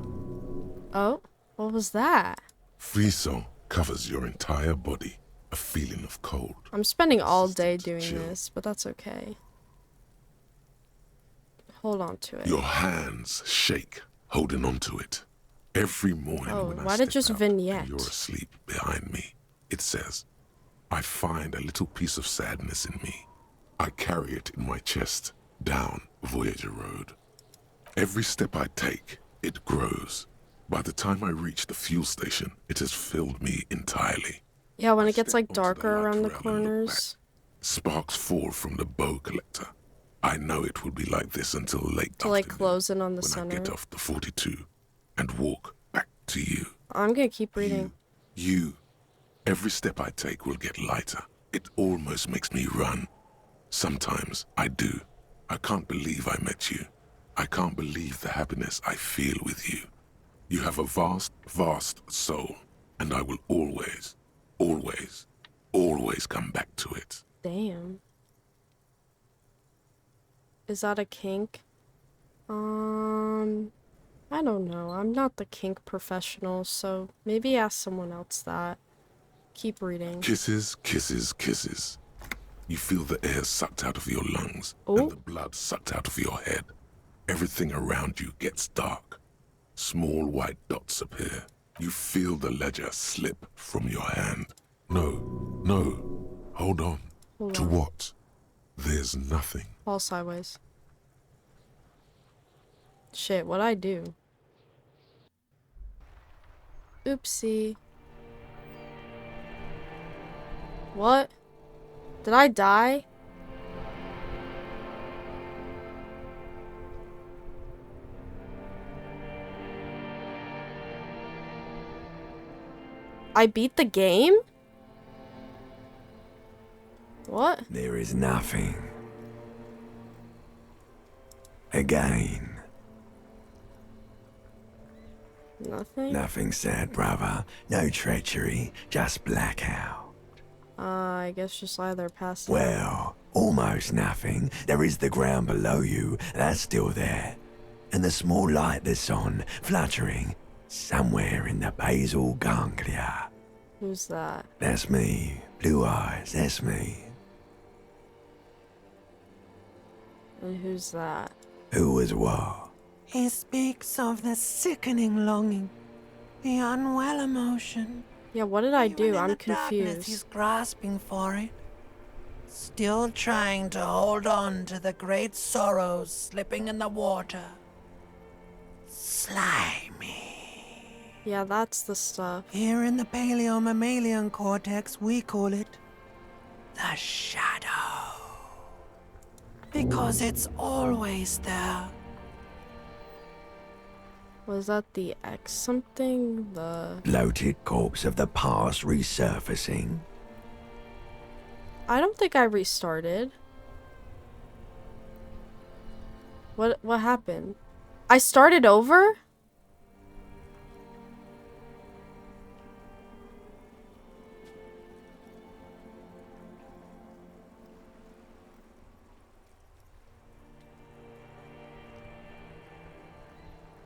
Oh, what was that? Frisson covers your entire body, a feeling of cold. I'm spending all day Persistent doing chill. this, but that's okay. Hold on to it. Your hands shake, holding on to it. Every morning Oh, when I why did step just out vignette? and you're asleep behind me, it says, I find a little piece of sadness in me. I carry it in my chest, down Voyager Road. Every step I take, it grows. By the time I reach the fuel station, it has filled me entirely. Yeah, when I it gets step like onto the darker light around the rail and look corners. Sparks fall from the bow collector. I know it will be like this until late To like afternoon, close in on the when center. I get off the 42 and walk back to you. I'm gonna keep reading. You. Every step I take will get lighter. It almost makes me run. Sometimes I do. I can't believe I met you. I can't believe the happiness I feel with you. You have a vast, vast soul, and I will always, always, always come back to it. Damn. Is that a kink? I don't know. I'm not the kink professional, so maybe ask someone else that. Keep reading. Kisses, kisses, kisses. You feel the air sucked out of your lungs Oh. and the blood sucked out of your head. Everything around you gets dark. Small white dots appear. You feel the ledger slip from your hand. No, no. Hold on. Hold To on. what? There's nothing. Fall sideways. Shit, what'd I do? Oopsie. What? Did I die? I beat the game? What? There is nothing. Again. Nothing? Nothing sad, brother. No treachery, just blackout. I guess just lie there past Well, almost nothing. There is the ground below you, that's still there. And the small light that's on, fluttering, somewhere in the basal ganglia. Who's that? That's me. Blue eyes, that's me. And who's that? Who was what? He speaks of the sickening longing, the unwell emotion. Yeah, what did I Even do? in I'm the darkness, he's confused. grasping for it. Still trying to hold on to the great sorrows slipping in the water. Slimy. Yeah, that's the stuff. Here in the paleo-mammalian cortex, we call it the shadow. Because it's always there. Was that the X something? The... Bloated corpse of the past resurfacing. I don't think I restarted. What happened? I started over?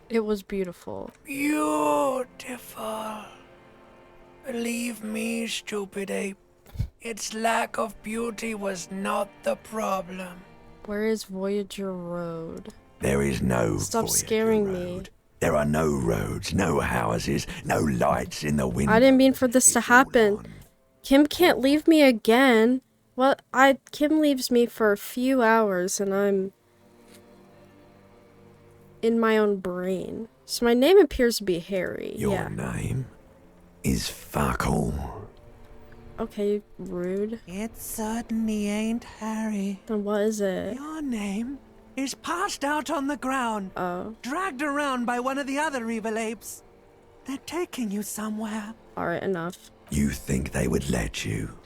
It was beautiful. Beautiful. Believe me, stupid ape. Its lack of beauty was not the problem. Where is Voyager Road? There is no Stop Voyager scaring me. road. There are no roads, no houses, no lights in the window. I didn't mean for this to It's all happen. on. Kim can't leave me again. What? Kim leaves me for a few hours and I'm in my own brain. So my name appears to be Harry. Your Yeah. name is fuck all. Okay, rude. It certainly ain't Harry. Then what is it? Your name is passed out on the ground, Oh, dragged around by one of the other evil apes. They're taking you somewhere. alright, enough. You think they would let you?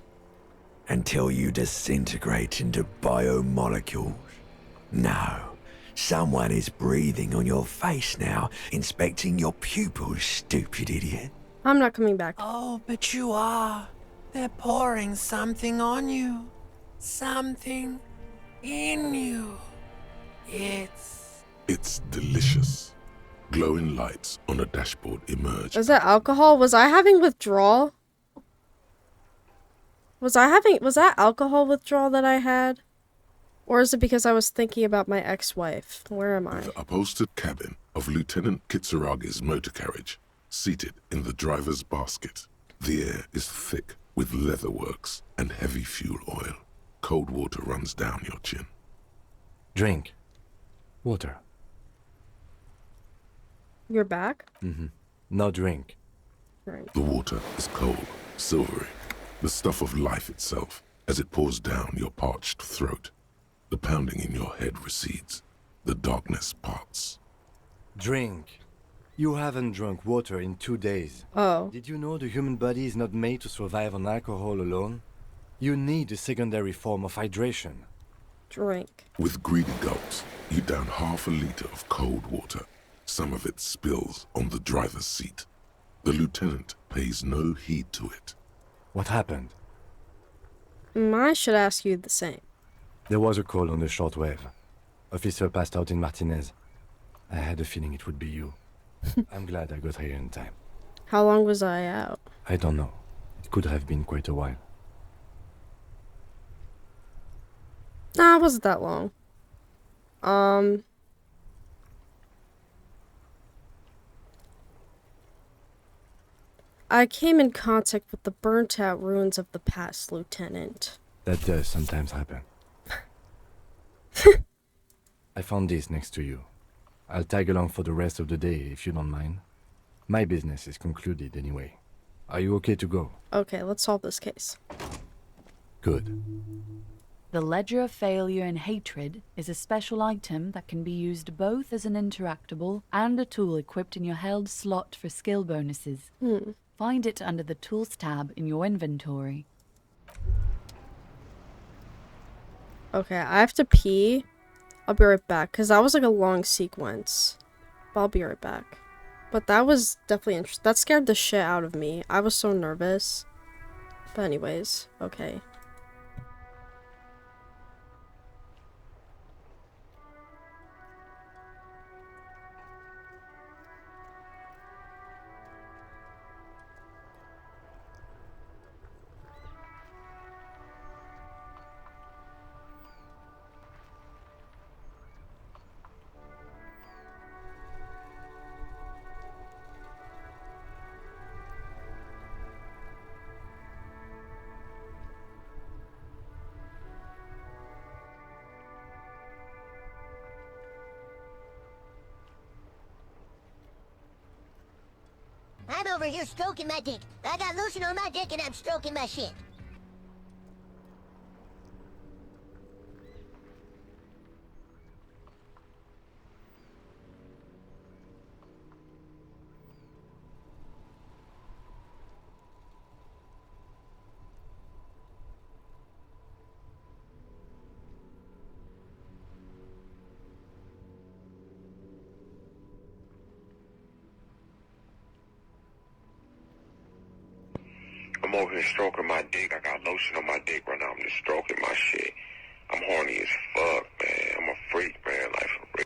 Until you disintegrate into biomolecules? No. Someone is breathing on your face now, inspecting your pupils, stupid idiot. I'm not coming back. Oh, but you are. They're pouring something on you. Something in you. It's delicious. Glowing lights on a dashboard emerge. Is that alcohol? Was I having withdrawal? Was that alcohol withdrawal that I had? Or is it because I was thinking about my ex-wife? Where am I? The upholstered cabin of Lieutenant Kitsuragi's motor carriage, seated in the driver's basket. The air is thick with leatherworks and heavy fuel oil. Cold water runs down your chin. Drink. Water. You're back? No drink. Right. The water is cold, silvery, the stuff of life itself, as it pours down your parched throat. The pounding in your head recedes. The darkness parts. Drink. You haven't drunk water in 2 days. Oh. Did you know the human body is not made to survive on alcohol alone? You need a secondary form of hydration. Drink. With greedy gulps, you down half a liter of cold water. Some of it spills on the driver's seat. The lieutenant pays no heed to it. What happened? I should ask you the same. There was a call on the shortwave. Officer passed out in Martinez. I had a feeling it would be you. I'm glad I got here in time. How long was I out? I don't know. It could have been quite a while. Nah, it wasn't that long. I came in contact with the burnt-out ruins of the past, Lieutenant. That does sometimes happen. I found this next to you. I'll tag along for the rest of the day if you don't mind. My business is concluded anyway. Are you okay to go? Okay, let's solve this case. Good. The Ledger of Failure and Hatred is a special item that can be used both as an interactable and a tool equipped in your held slot for skill bonuses. Find it under the Tools tab in your inventory. Okay, I have to pee. I'll be right back, because that was like a long sequence. But I'll be right back. But that was definitely interesting. That scared the shit out of me. I was so nervous. But anyways, okay. I'm over here stroking my dick. I got lotion on my dick and I'm stroking my shit. I'm over here stroking my dick. I got lotion on my dick right now. I'm just stroking my shit. I'm horny as fuck, man. I'm a freak, man. Like, for real.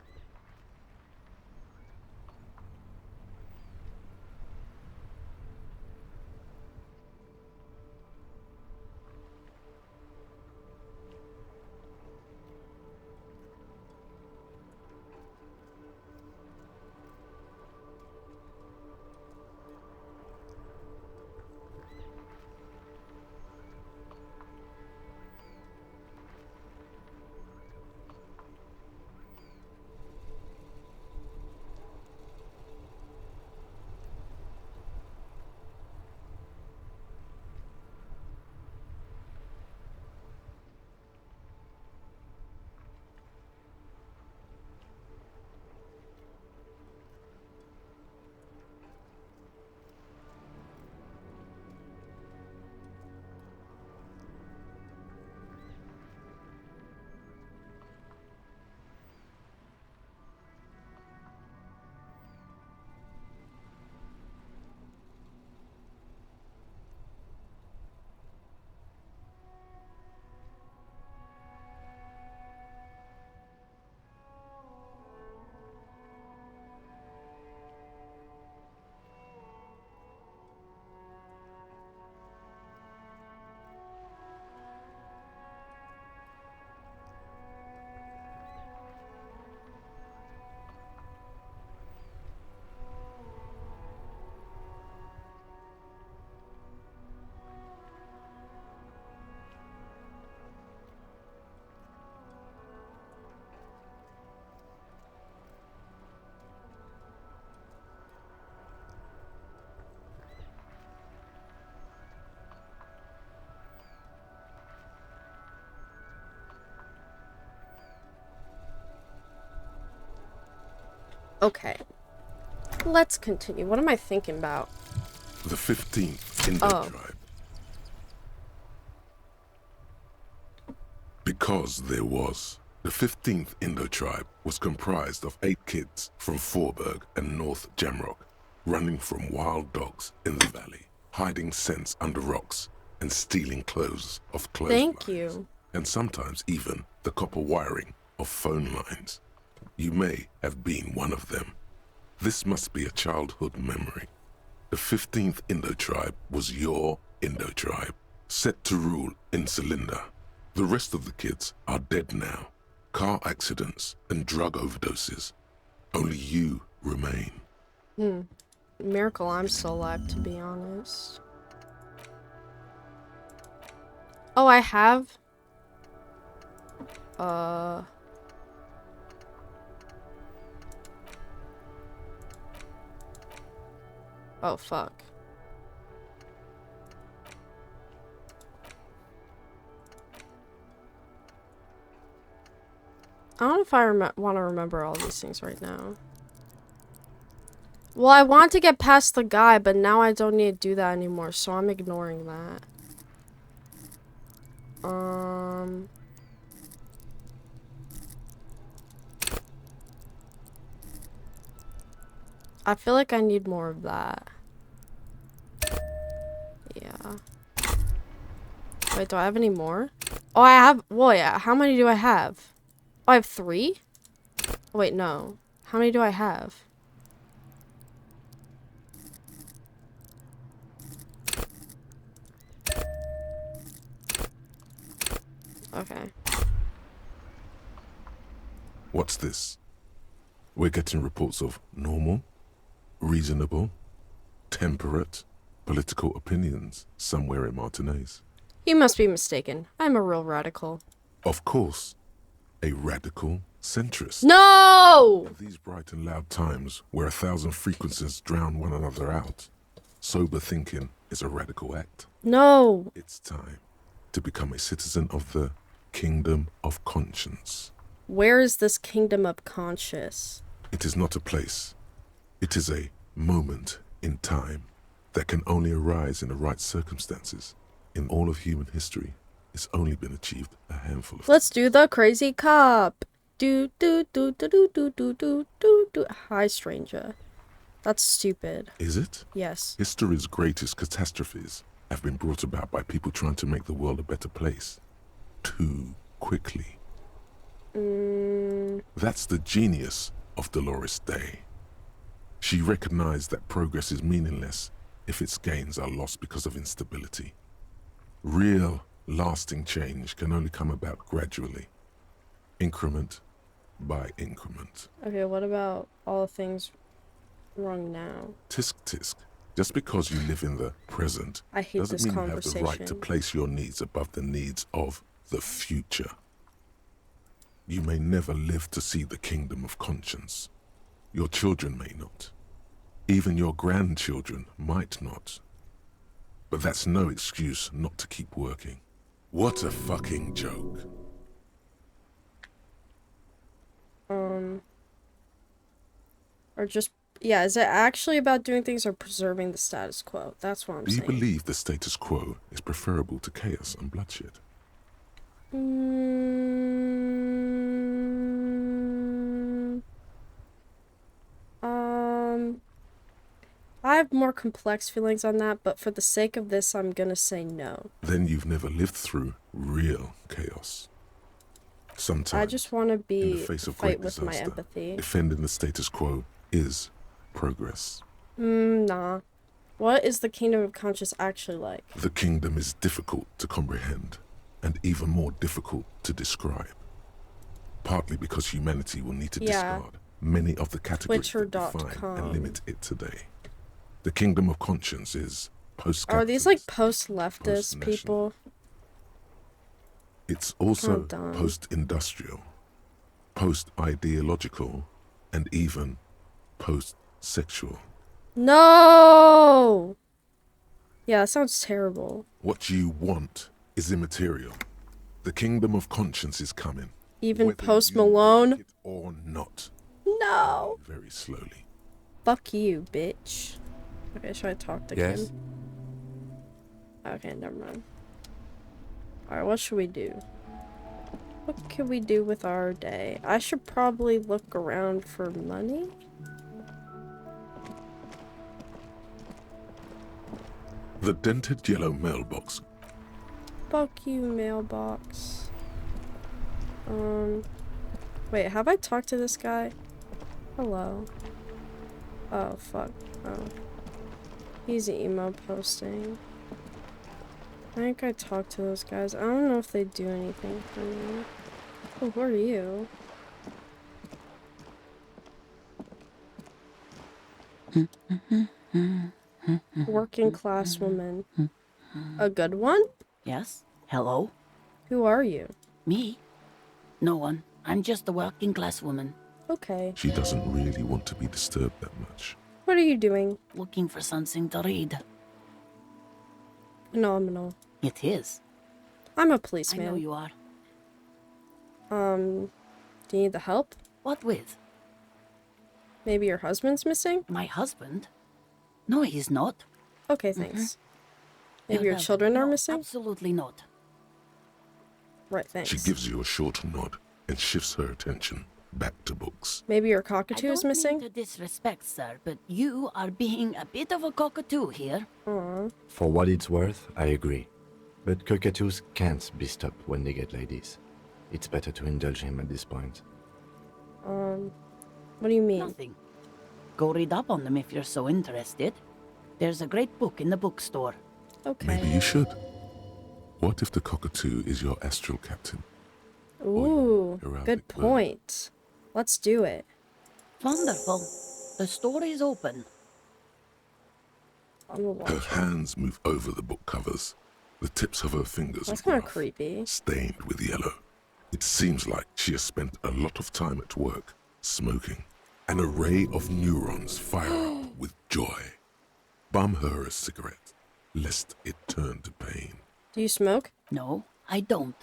Okay. Let's continue. What am I thinking about? The 15th Indo tribe. Because there was. The 15th Indo tribe was comprised of 8 kids from Forberg and North Jamrock, running from wild dogs in the valley, hiding scents under rocks, and stealing clothes of clotheslines. Thank you. And sometimes even the copper wiring of phone lines. You may have been one of them. This must be a childhood memory. The 15th Indo tribe was your Indo tribe, set to rule in Cylinder. The rest of the kids are dead now. Car accidents and drug overdoses. Only you remain. Miracle I'm still alive, to be honest. Oh, I have? Oh, fuck. I don't know if I want to remember all these things right now. Well, I want to get past the guy, but now I don't need to do that anymore, so I'm ignoring that. I feel like I need more of that. Yeah. Wait, do I have any more? Oh, I have. Well, yeah. How many do I have? Oh, I have 3? Oh, wait, no. How many do I have? Okay. What's this? We're getting reports of normal, reasonable, temperate, political opinions somewhere in Martinez. You must be mistaken. I'm a real radical. Of course, a radical centrist. No! These bright and loud times where 1,000 frequencies drown one another out. Sober thinking is a radical act. No! It's time to become a citizen of the Kingdom of Conscience. Where is this Kingdom of Conscience? It is not a place. It is a moment in time that can only arise in the right circumstances. In all of human history, it's only been achieved a handful of times. Let's do the crazy cop. Do do do do do do do do do do. Hi, stranger. That's stupid. Is it? Yes. History's greatest catastrophes have been brought about by people trying to make the world a better place. Too quickly. That's the genius of Dolores Day. She recognized that progress is meaningless if its gains are lost because of instability. Real, lasting change can only come about gradually, increment by increment. Okay, what about all the things wrong now? Tisk tisk. Just because you live in the present I hate doesn't this mean you have the right to conversation. place your needs above the needs of the future. You may never live to see the Kingdom of Conscience. Your children may not. Even your grandchildren might not. But that's no excuse not to keep working. What a fucking joke. Or just, yeah, is it actually about doing things or preserving the status quo? That's what I'm Do you saying. believe the status quo is preferable to chaos and bloodshed? I have more complex feelings on that, but for the sake of this, I'm gonna say no. Then you've never lived through real chaos. Sometimes, I just want to in the be face of fight great with my disaster, empathy. defending the status quo is progress. Nah. What is the Kingdom of Conscience actually like? The kingdom is difficult to comprehend and even more difficult to describe. Partly because humanity will need to discard many of the categories that define and limit it today. The Kingdom of Conscience is post-capitalist. Are these like post-leftist people? It's also post-industrial, post-ideological, and even post-sexual. No! Yeah, that sounds terrible. What you want is immaterial. The Kingdom of Conscience is coming. Even whether Post you Malone? like it or not. No! Very slowly. Fuck you, bitch. Okay, should I talk to Yes? Kim? Okay, never mind. Alright, what should we do? What can we do with our day? I should probably look around for money? The dented yellow mailbox. Fuck you, mailbox. Wait, have I talked to this guy? Hello. Oh, fuck. Oh. He's emo posting. I think I talked to those guys. I don't know if they do anything for me. Oh, who are you? Working class woman. A good one? Yes? Hello? Who are you? Me? No one. I'm just a working class woman. Okay. She doesn't really want to be disturbed that much. What are you doing? Looking for something to read. Phenomenal. It is. I'm a I policeman. know you are. Do you need the help? What with? Maybe your husband's missing? My husband? No, he's not. Okay, thanks. Maybe You're your welcome. children are No, missing? Absolutely not. Right, thanks. She gives you a short nod and shifts her attention back to books. Maybe your I cockatoo don't is missing? mean to disrespect, sir, but you are being a bit of a cockatoo here. Aw. For what it's worth, I agree. But cockatoos can't be stopped when they get ladies. It's better to indulge him at this point. What do you mean? Nothing. Go read up on them if you're so interested. There's a great book in the bookstore. Okay. Maybe you should. What if the cockatoo is your astral captain? Ooh, heraldic good bird? point. Let's do it. Wonderful. The store is open. I'm gonna Her watch. hands move over the book covers. The tips of her fingers That's are kind of rough, creepy. stained with yellow. It seems like she has spent a lot of time at work, smoking. An array of neurons fire up with joy. Bum her a cigarette, lest it turn to pain. Do you smoke? No, I don't.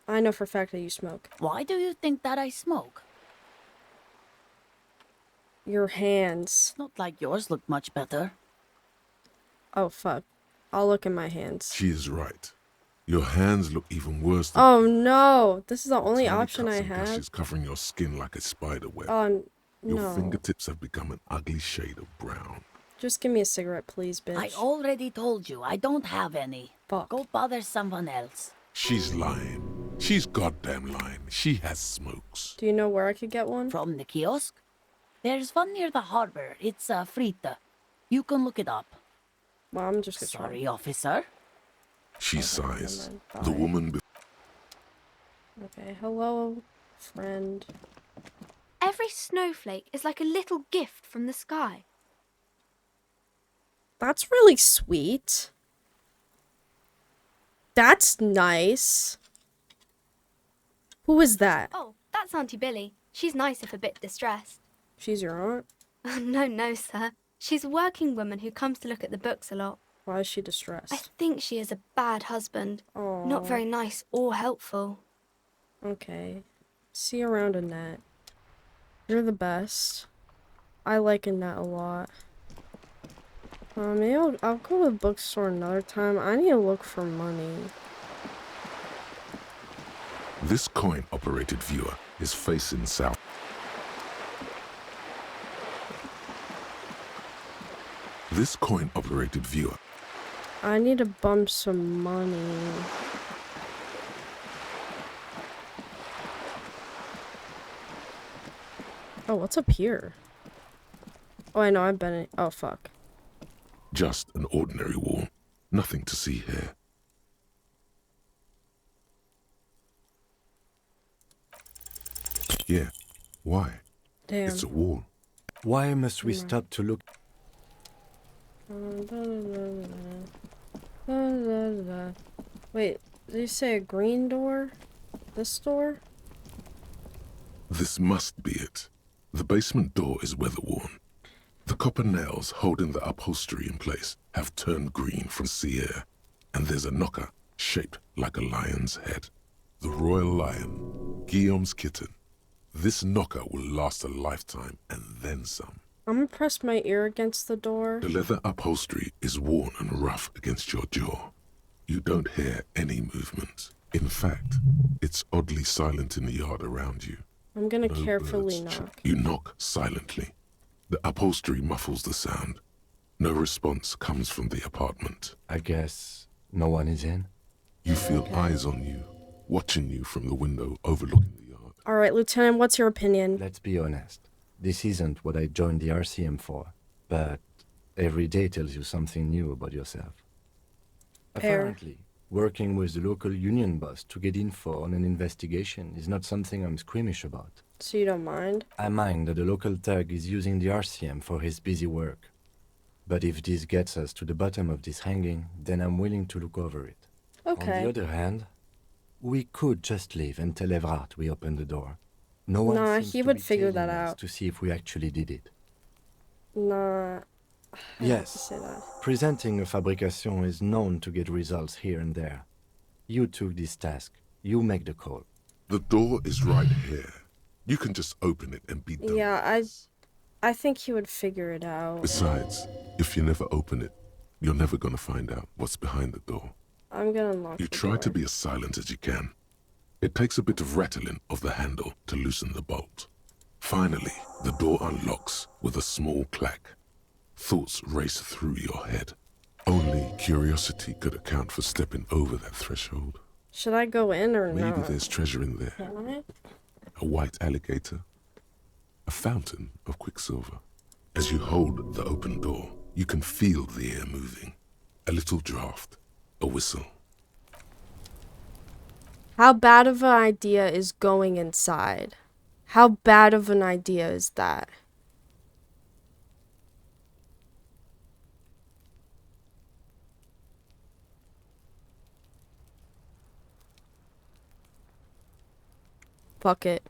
I know for a fact that you smoke. Why do you think that I smoke? Your hands. Not like yours look much better. Oh, fuck. I'll look in my hands. She is right. Your hands look even worse than Oh, no. This is the only tiny option cuts I and have. gashes covering your skin like a spider web. No. Your fingertips have become an ugly shade of brown. Just give me a cigarette, please, bitch. I already told you I don't have any. Fuck. Go bother someone else. She's lying. She's goddamn lying. She has smokes. Do you know where I could get one? From the kiosk? There's one near the harbor. It's Frita. You can look it up. Well, I'm just gonna try. Sorry, officer. She Okay, sighs. never The mind. woman Okay, hello, friend. Every snowflake is like a little gift from the sky. That's really sweet. That's nice. Who is that? Oh, that's Auntie Billy. She's nice if a bit distressed. She's your aunt? No, sir. She's a working woman who comes to look at the books a lot. Why is she I distressed? think she is a bad husband. Oh. Not very nice or helpful. Okay. See you around, Annette. You're the best. I like Annette a lot. Maybe I'll go to the bookstore another time. I need to look for money. This coin-operated viewer is facing south. This coin-operated viewer. I need to bump some money. Oh, what's up here? Oh, I know, I've been in. Oh, fuck. Just an ordinary wall. Nothing to see here. Yeah. Why? Damn. It's a wall. Why must we stop to look? Wait, did you say a green door? This door? This must be it. The basement door is weather-worn. The copper nails holding the upholstery in place have turned green from sea air, and there's a knocker shaped like a lion's head. The royal lion, Guillaume's kitten, This knocker will last a lifetime and then some. I'm gonna press my ear against the door. The leather upholstery is worn and rough against your jaw. You don't hear any movement. In fact, it's oddly silent in the yard around you. I'm gonna No carefully birds knock. You knock silently. The upholstery muffles the sound. No response comes from the apartment. I guess no one is in? You feel eyes on you, watching you from the window overlooking the yard. Alright, Lieutenant, what's your opinion? Let's be honest. This isn't what I joined the RCM for, but every day tells you something new about yourself. Fair. Apparently, working with the local union boss to get info on an investigation is not something I'm squeamish about. So you don't mind? I mind that the local thug is using the RCM for his busy work. But if this gets us to the bottom of this hanging, then I'm willing to look over it. Okay. On the other hand, we could just leave and tell Evrard we opened the door. No one Nah, seems he to would be figure that tailing us out. to see if we actually did it. Nah. I have to Yes, say that. presenting a fabrication is known to get results here and there. You took this task. You make the call. The door is right here. You can just open it and be done. Yeah, I think he would figure it out. Besides, if you never open it, you're never gonna find out what's behind the door. I'm gonna lock You the try door. to be as silent as you can. It takes a bit of rattling of the handle to loosen the bolt. Finally, the door unlocks with a small clack. Thoughts race through your head. Only curiosity could account for stepping over that threshold. Should I go in or Maybe not? there's treasure in there. Can I? A white alligator. A fountain of quicksilver. As you hold the open door, you can feel the air moving. A little draft. A whistle. How bad of an idea is going inside? How bad of an idea is that? Fuck it.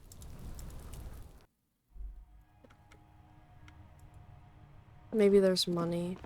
Maybe there's money.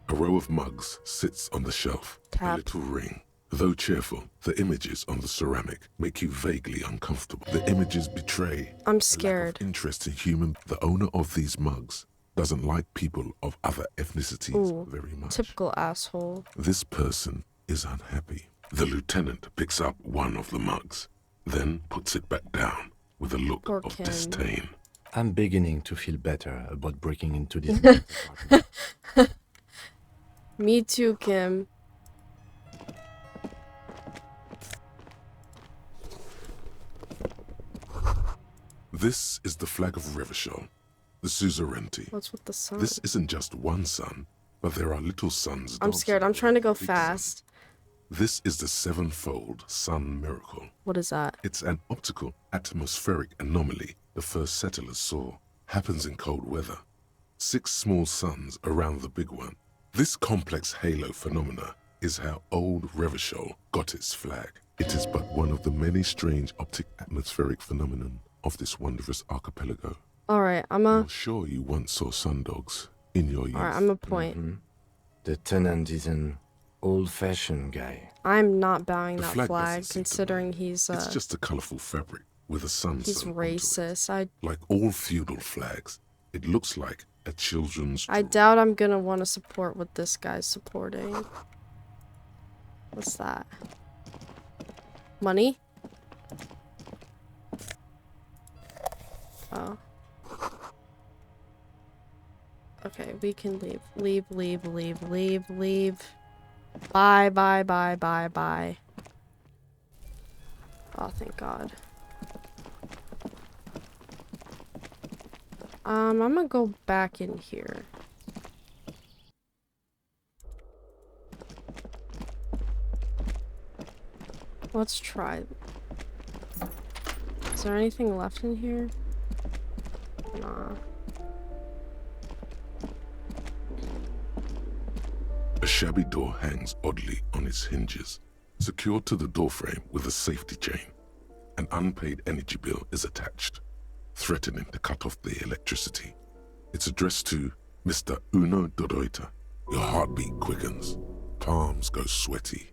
A row of mugs sits on the shelf. Tap. A little ring. Though cheerful, the images on the ceramic make you vaguely uncomfortable. The images betray I'm a lack scared. of interest in human. The owner of these mugs doesn't like people of other ethnicities Ooh, very much. typical asshole. This person is unhappy. The lieutenant picks up one of the mugs, then puts it back down with a look Poor of Kim. disdain. I'm beginning to feel better about breaking into this man's apartment. Me too, Kim. This is the flag of Revachol, the suzerainty. What's with the sun? This isn't just one sun, but there are little suns. I'm dancing scared. I'm around trying to go the big fast. sun. This is the sevenfold sun miracle. What is that? It's an optical atmospheric anomaly the first settlers saw. Happens in cold weather. 6 small suns around the big one. This complex halo phenomena is how old Revachol got its flag. It is but one of the many strange optic atmospheric phenomenon of this wondrous archipelago. Alright, You're sure you once saw sundogs in your youth. Alright, I'm a point. Mhm. The tenant is an old-fashioned guy. I'm not bowing The that flag flag, doesn't seem to considering he's It's just a colourful fabric with a sun he's sewn onto it. racist. Like all feudal flags, it looks like a children's I doubt I'm gonna want to support what this guy's supporting. What's that? Money? Oh. Okay, we can leave. Leave, leave, leave, leave, leave. Bye, bye, bye, bye, bye. Oh, thank God. I'm gonna go back in here. Let's try. Is there anything left in here? Nah. A shabby door hangs oddly on its hinges, secured to the doorframe with a safety chain. An unpaid energy bill is attached, threatening to cut off the electricity. It's addressed to Mr. Uno Doroita. Your heartbeat quickens, palms go sweaty.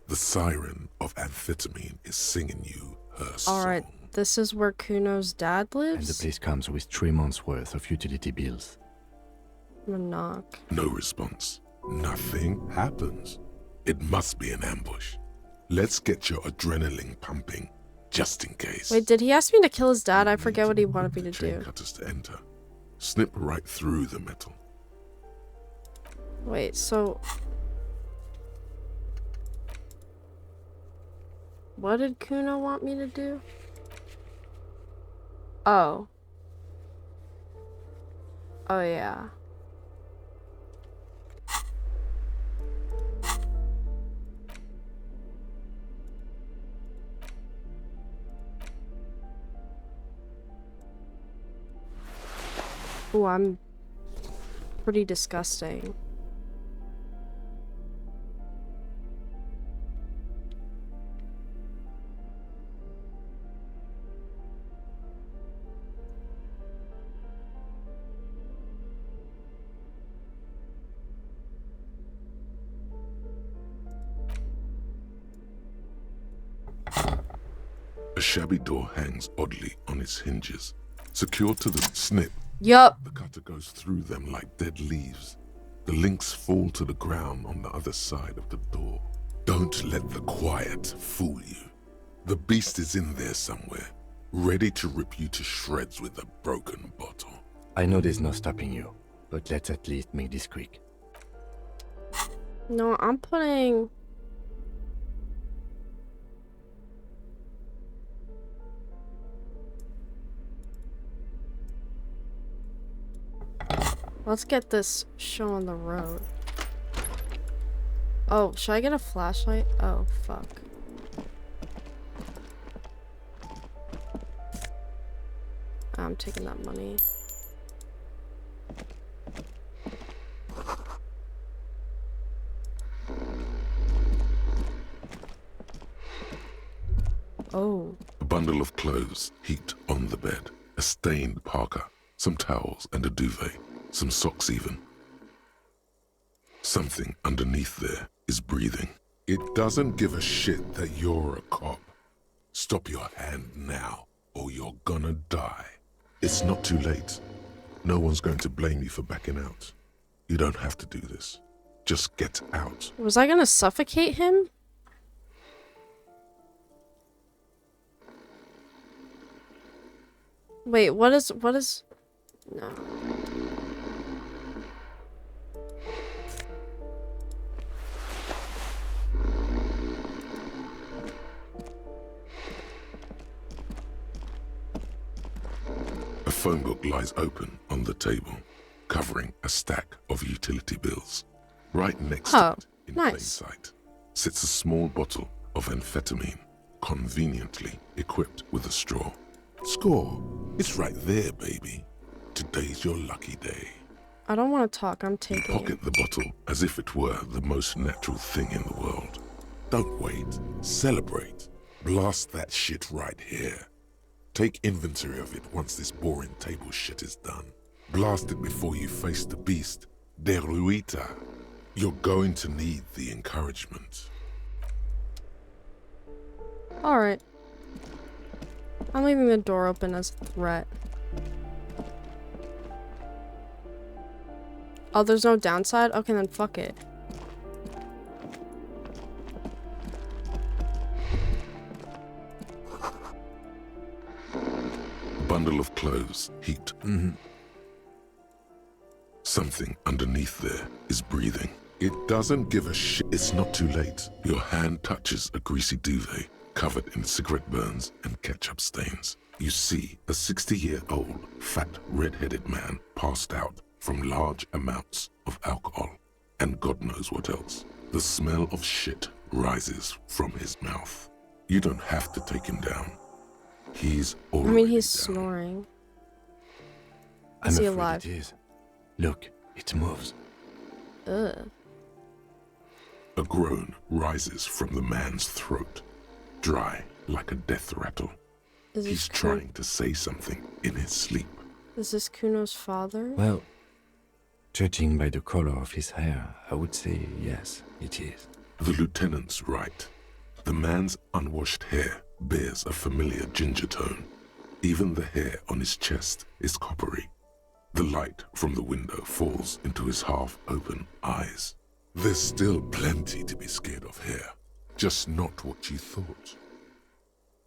The siren of amphetamine is singing you her soul. Alright, this is where Kuno's dad And the lives? place comes with 3 months' worth of utility bills. I'm gonna knock. No response. Nothing happens. It must be an ambush. Let's get your adrenaline pumping, just in case. Wait, did he ask me to kill his dad? I forget what he wanted me to Chain do. cutters to enter. Snip right through the metal. Wait, so... What did Kuno want me to do? Oh. Oh, yeah. Oh, I'm pretty disgusting. A shabby door hangs oddly on its hinges. Secured to the snip, Yup. the cutter goes through them like dead leaves. The links fall to the ground on the other side of the door. Don't let the quiet fool you. The beast is in there somewhere, ready to rip you to shreds with a broken bottle. I know there's no stopping you, but let's at least make this quick. No, I'm putting... Let's get this show on the road. Oh, should I get a flashlight? Oh, fuck. I'm taking that money. Oh. A bundle of clothes heaped on the bed. A stained parka, some towels and a duvet, some socks even. Something underneath there is breathing. It doesn't give a shit that you're a cop. Stop your hand now, or you're gonna die. It's not too late. No one's going to blame you for backing out. You don't have to do this. Just get out. Was I gonna suffocate him? Wait, what is... No. A phone book lies open on the table, covering a stack of utility bills. Right next to it, in plain sight, sits a small bottle of amphetamine, conveniently equipped with a straw. Score. It's right there, baby. Today's your lucky day. I don't want to talk, I'm You taking pocket the bottle as if it were the most natural thing in the world. Don't wait. Celebrate. Blast that shit right here. Take inventory of it once this boring table shit is done. Blast it before you face the beast. Deruita. You're going to need the encouragement. Alright. I'm leaving the door open as a threat. Oh, there's no downside? Okay, then fuck it. Bundle of clothes heaped. Something underneath there is breathing. It doesn't give a shit. It's not too late. Your hand touches a greasy duvet covered in cigarette burns and ketchup stains. You see a 60-year-old, fat, red-headed man passed out from large amounts of alcohol and God knows what else. The smell of shit rises from his mouth. You don't have to take him down. He's already I mean, he's down. snoring. I'm Is he afraid alive? it is. Look, it moves. Ugh. A groan rises from the man's throat, dry like a death rattle. Is He's this trying to say something in his sleep. Is this Kuno's father? Well, judging by the color of his hair, I would say yes, it is. The lieutenant's right. The man's unwashed hair bears a familiar ginger tone. Even the hair on his chest is coppery. The light from the window falls into his half-open eyes. There's still plenty to be scared of here. Just not what you thought.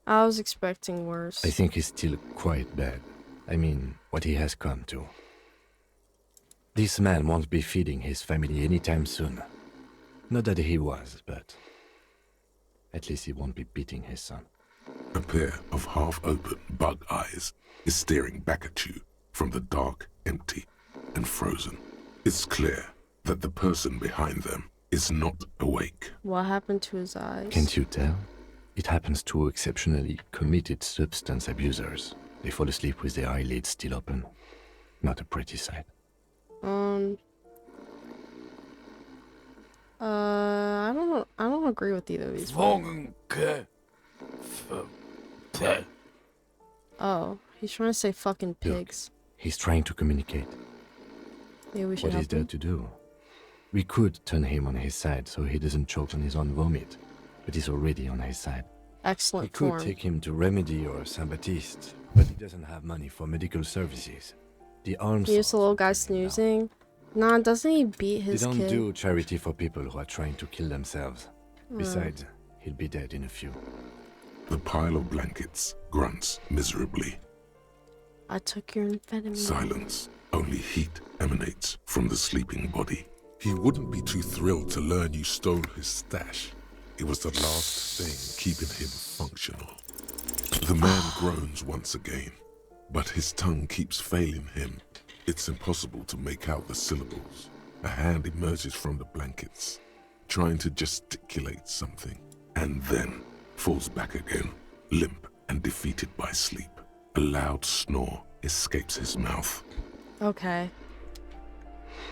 I was expecting worse. I think he's still quite bad. I mean, what he has come to. This man won't be feeding his family anytime soon. Not that he was, but at least he won't be beating his son. A pair of half-open bug eyes is staring back at you from the dark, empty, and frozen. It's clear that the person behind them is not awake. What happened to his eyes? Can't you tell? It happens to exceptionally committed substance abusers. They fall asleep with their eyelids still open. Not a pretty sight. I don't agree with either of these. Oh, he's trying to say fucking pigs. Look, he's trying to communicate. Maybe we should What help is there him? to do? We could turn him on his side so he doesn't choke on his own vomit, but he's already on his side. Excellent We could form. take him to Remedy or Saint-Baptiste, but he doesn't have money for medical services. The arms. Here's the little guy snoozing. Nah, doesn't he beat They his don't kid? do charity for people who are trying to kill themselves. Besides, he'll be dead in a few. The pile of blankets grunts miserably. I took your amphetamine. Silence. Only heat emanates from the sleeping body. He wouldn't be too thrilled to learn you stole his stash. It was the last thing keeping him functional. The man groans once again, but his tongue keeps failing him. It's impossible to make out the syllables. A hand emerges from the blankets, trying to gesticulate something, and then falls back again, limp and defeated by sleep. A loud snore escapes his mouth. Okay.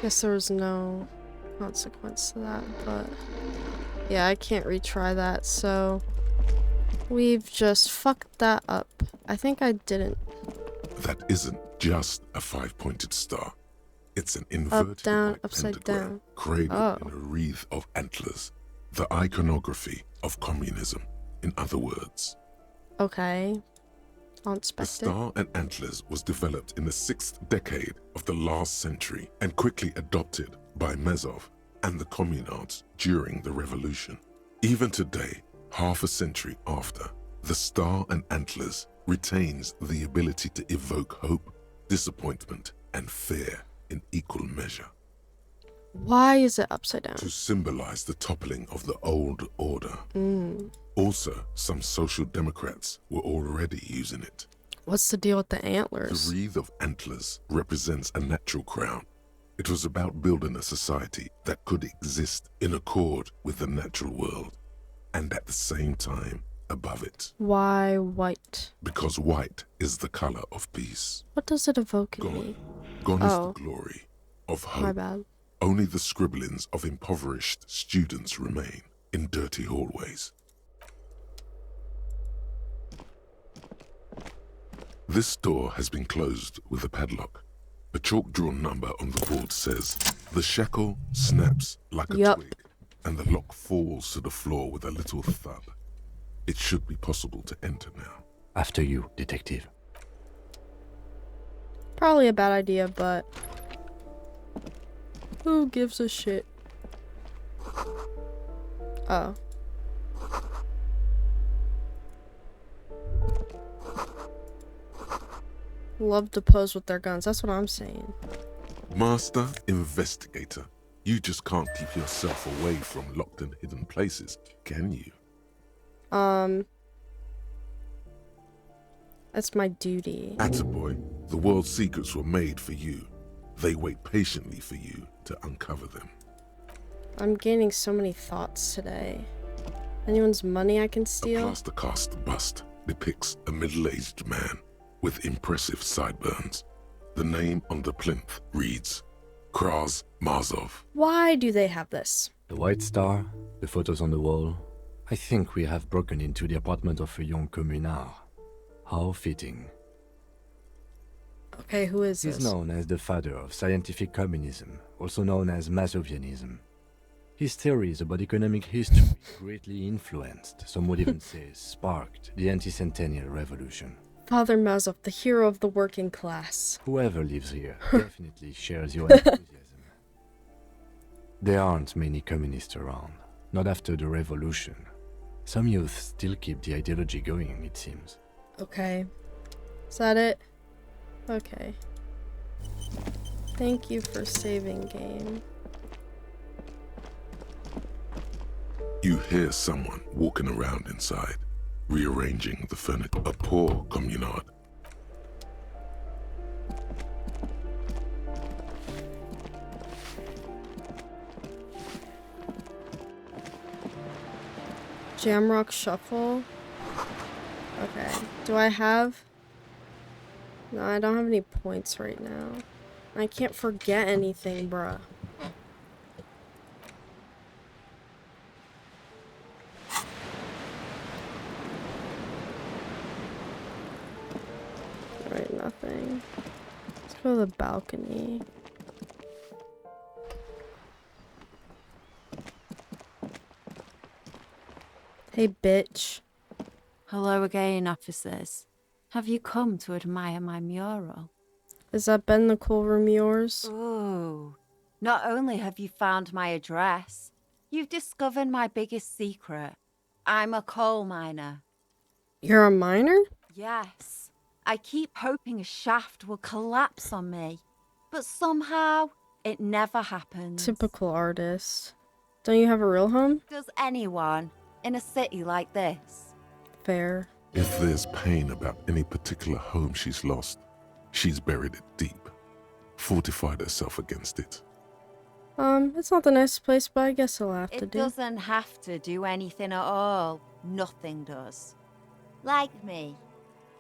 Guess there was no consequence to that, but yeah, I can't retry that, so we've just fucked that up. I think I didn't. That isn't just a five-pointed star. It's an inverted Up, down, white upside pentagram down. cradled in a wreath of antlers. The iconography of communism, in other words. Okay. The Unexpected. star and antlers was developed in the 6th decade of the last century and quickly adopted by Mazov and the communards during the revolution. Even today, half a century after, the star and antlers retains the ability to evoke hope, disappointment, and fear in equal measure. Why is it upside down? To symbolize the toppling of the old order. Also, some social democrats were already using it. What's the deal with the antlers? The wreath of antlers represents a natural crown. It was about building a society that could exist in accord with the natural world, and at the same time above it. Why white? Because white is the color of peace. What does it evoke in Gone. me? Gone is Oh. the glory of My hope. bad. Only the scribblings of impoverished students remain in dirty hallways. This door has been closed with a padlock. A chalk-drawn number on the board says, "The shackle snaps like a twig, and the lock falls to the floor with a little thud. It should be possible to enter now." After you, detective. Probably a bad idea, but who gives a shit? Oh. Love to pose with their guns. That's what I'm saying. Master Investigator, you just can't keep yourself away from locked and hidden places, can you? That's my duty. Attaboy, the world's secrets were made for you. They wait patiently for you to uncover them. I'm gaining so many thoughts today. Anyone's money I can A steal? plaster cast bust depicts a middle-aged man with impressive sideburns. The name on the plinth reads, Kraz Marzov. Why do they have this? The white star, the photos on the wall. I think we have broken into the apartment of a young communard. How fitting. Okay, who is He's this? known as the father of scientific communism, also known as Mazovianism. His theories about economic history greatly influenced, some would even say sparked, the anti-centennial revolution. Father Mazov, the hero of the working class. Whoever lives here definitely shares your enthusiasm. There aren't many communists around, not after the revolution. Some youth still keep the ideology going, it seems. Okay. Is that it? Okay. Thank you for saving game. You hear someone walking around inside, rearranging the furniture. A poor communard. Jamrock Shuffle. Okay. Do I have... No, I don't have any points right now. I can't forget anything, bruh. Alright, nothing. Let's go to the balcony. Hey, bitch. Hello again, officers. Have you come to admire my mural? Is that Ben the Cool Room yours? Ooh. Not only have you found my address, you've discovered my biggest secret. I'm a coal miner. You're a miner? Yes. I keep hoping a shaft will collapse on me, but somehow it never happens. Typical artist. Don't you have a real home? Does anyone in a city like this? Fair. If there's pain about any particular home she's lost, she's buried it deep, fortified herself against it. It's not the nicest place, but I guess it'll have to It do. doesn't have to do anything at all. Nothing does. Like me.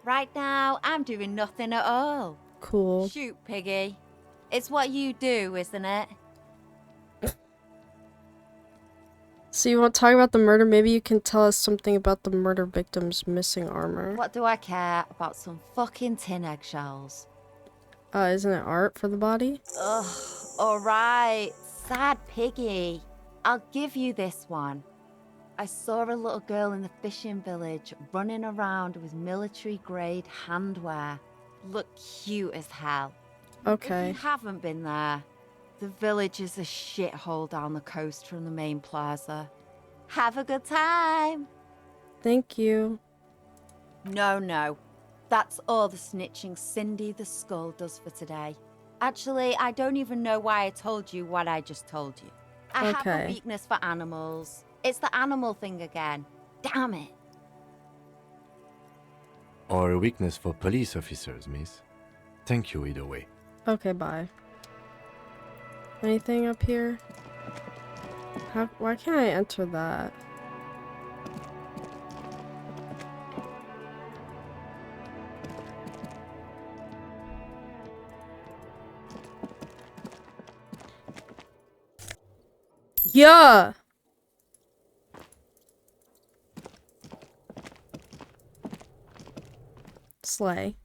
Right now, I'm doing nothing at all. Cool. Shoot, Piggy. It's what you do, isn't it? So you want to talk about the murder? Maybe you can tell us something about the murder victim's missing armor. What do I care about some fucking tin eggshells? Isn't it art for the body? Ugh, alright. Sad Piggy. I'll give you this one. I saw a little girl in the fishing village running around with military-grade handwear. Look cute as hell. Okay. If you haven't been there, the village is a shithole down the coast from the main plaza. Have a good time. Thank you. No. That's all the snitching Cindy the Skull does for today. Actually, I don't even know why I told you what I just told you. I have a weakness for animals. It's the animal thing again. Damn it. Or a weakness for police officers, miss. Thank you either way. Okay, bye. Anything up here? Why can't I enter that? Yeah! Slay.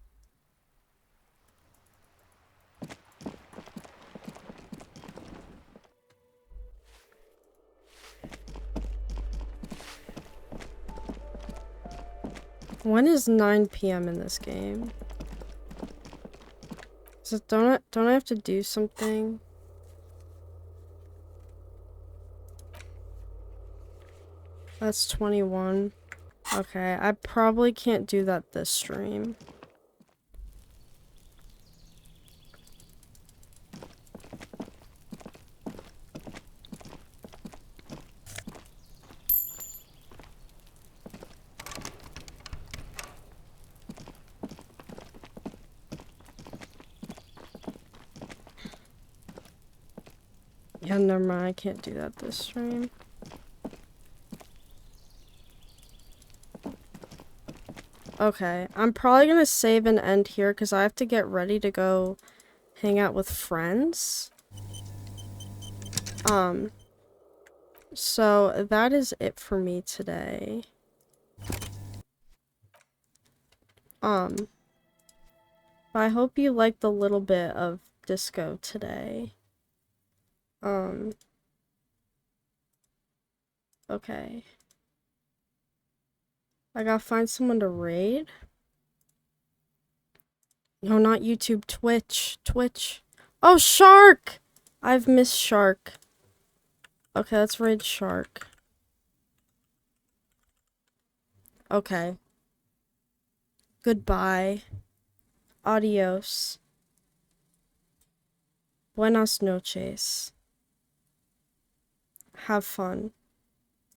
When is 9 p.m. in this game? So don't I have to do something? That's 21. Okay, I probably can't do that this stream. Yeah, never mind, I can't do that this stream. Okay, I'm probably gonna save and end here because I have to get ready to go hang out with friends. So that is it for me today. I hope you liked a little bit of disco today. Okay. I gotta find someone to raid. No, not YouTube. Twitch. Twitch. Oh, Shark! I've missed Shark. Okay, let's raid Shark. Okay. Goodbye. Adios. Buenas noches. Have fun.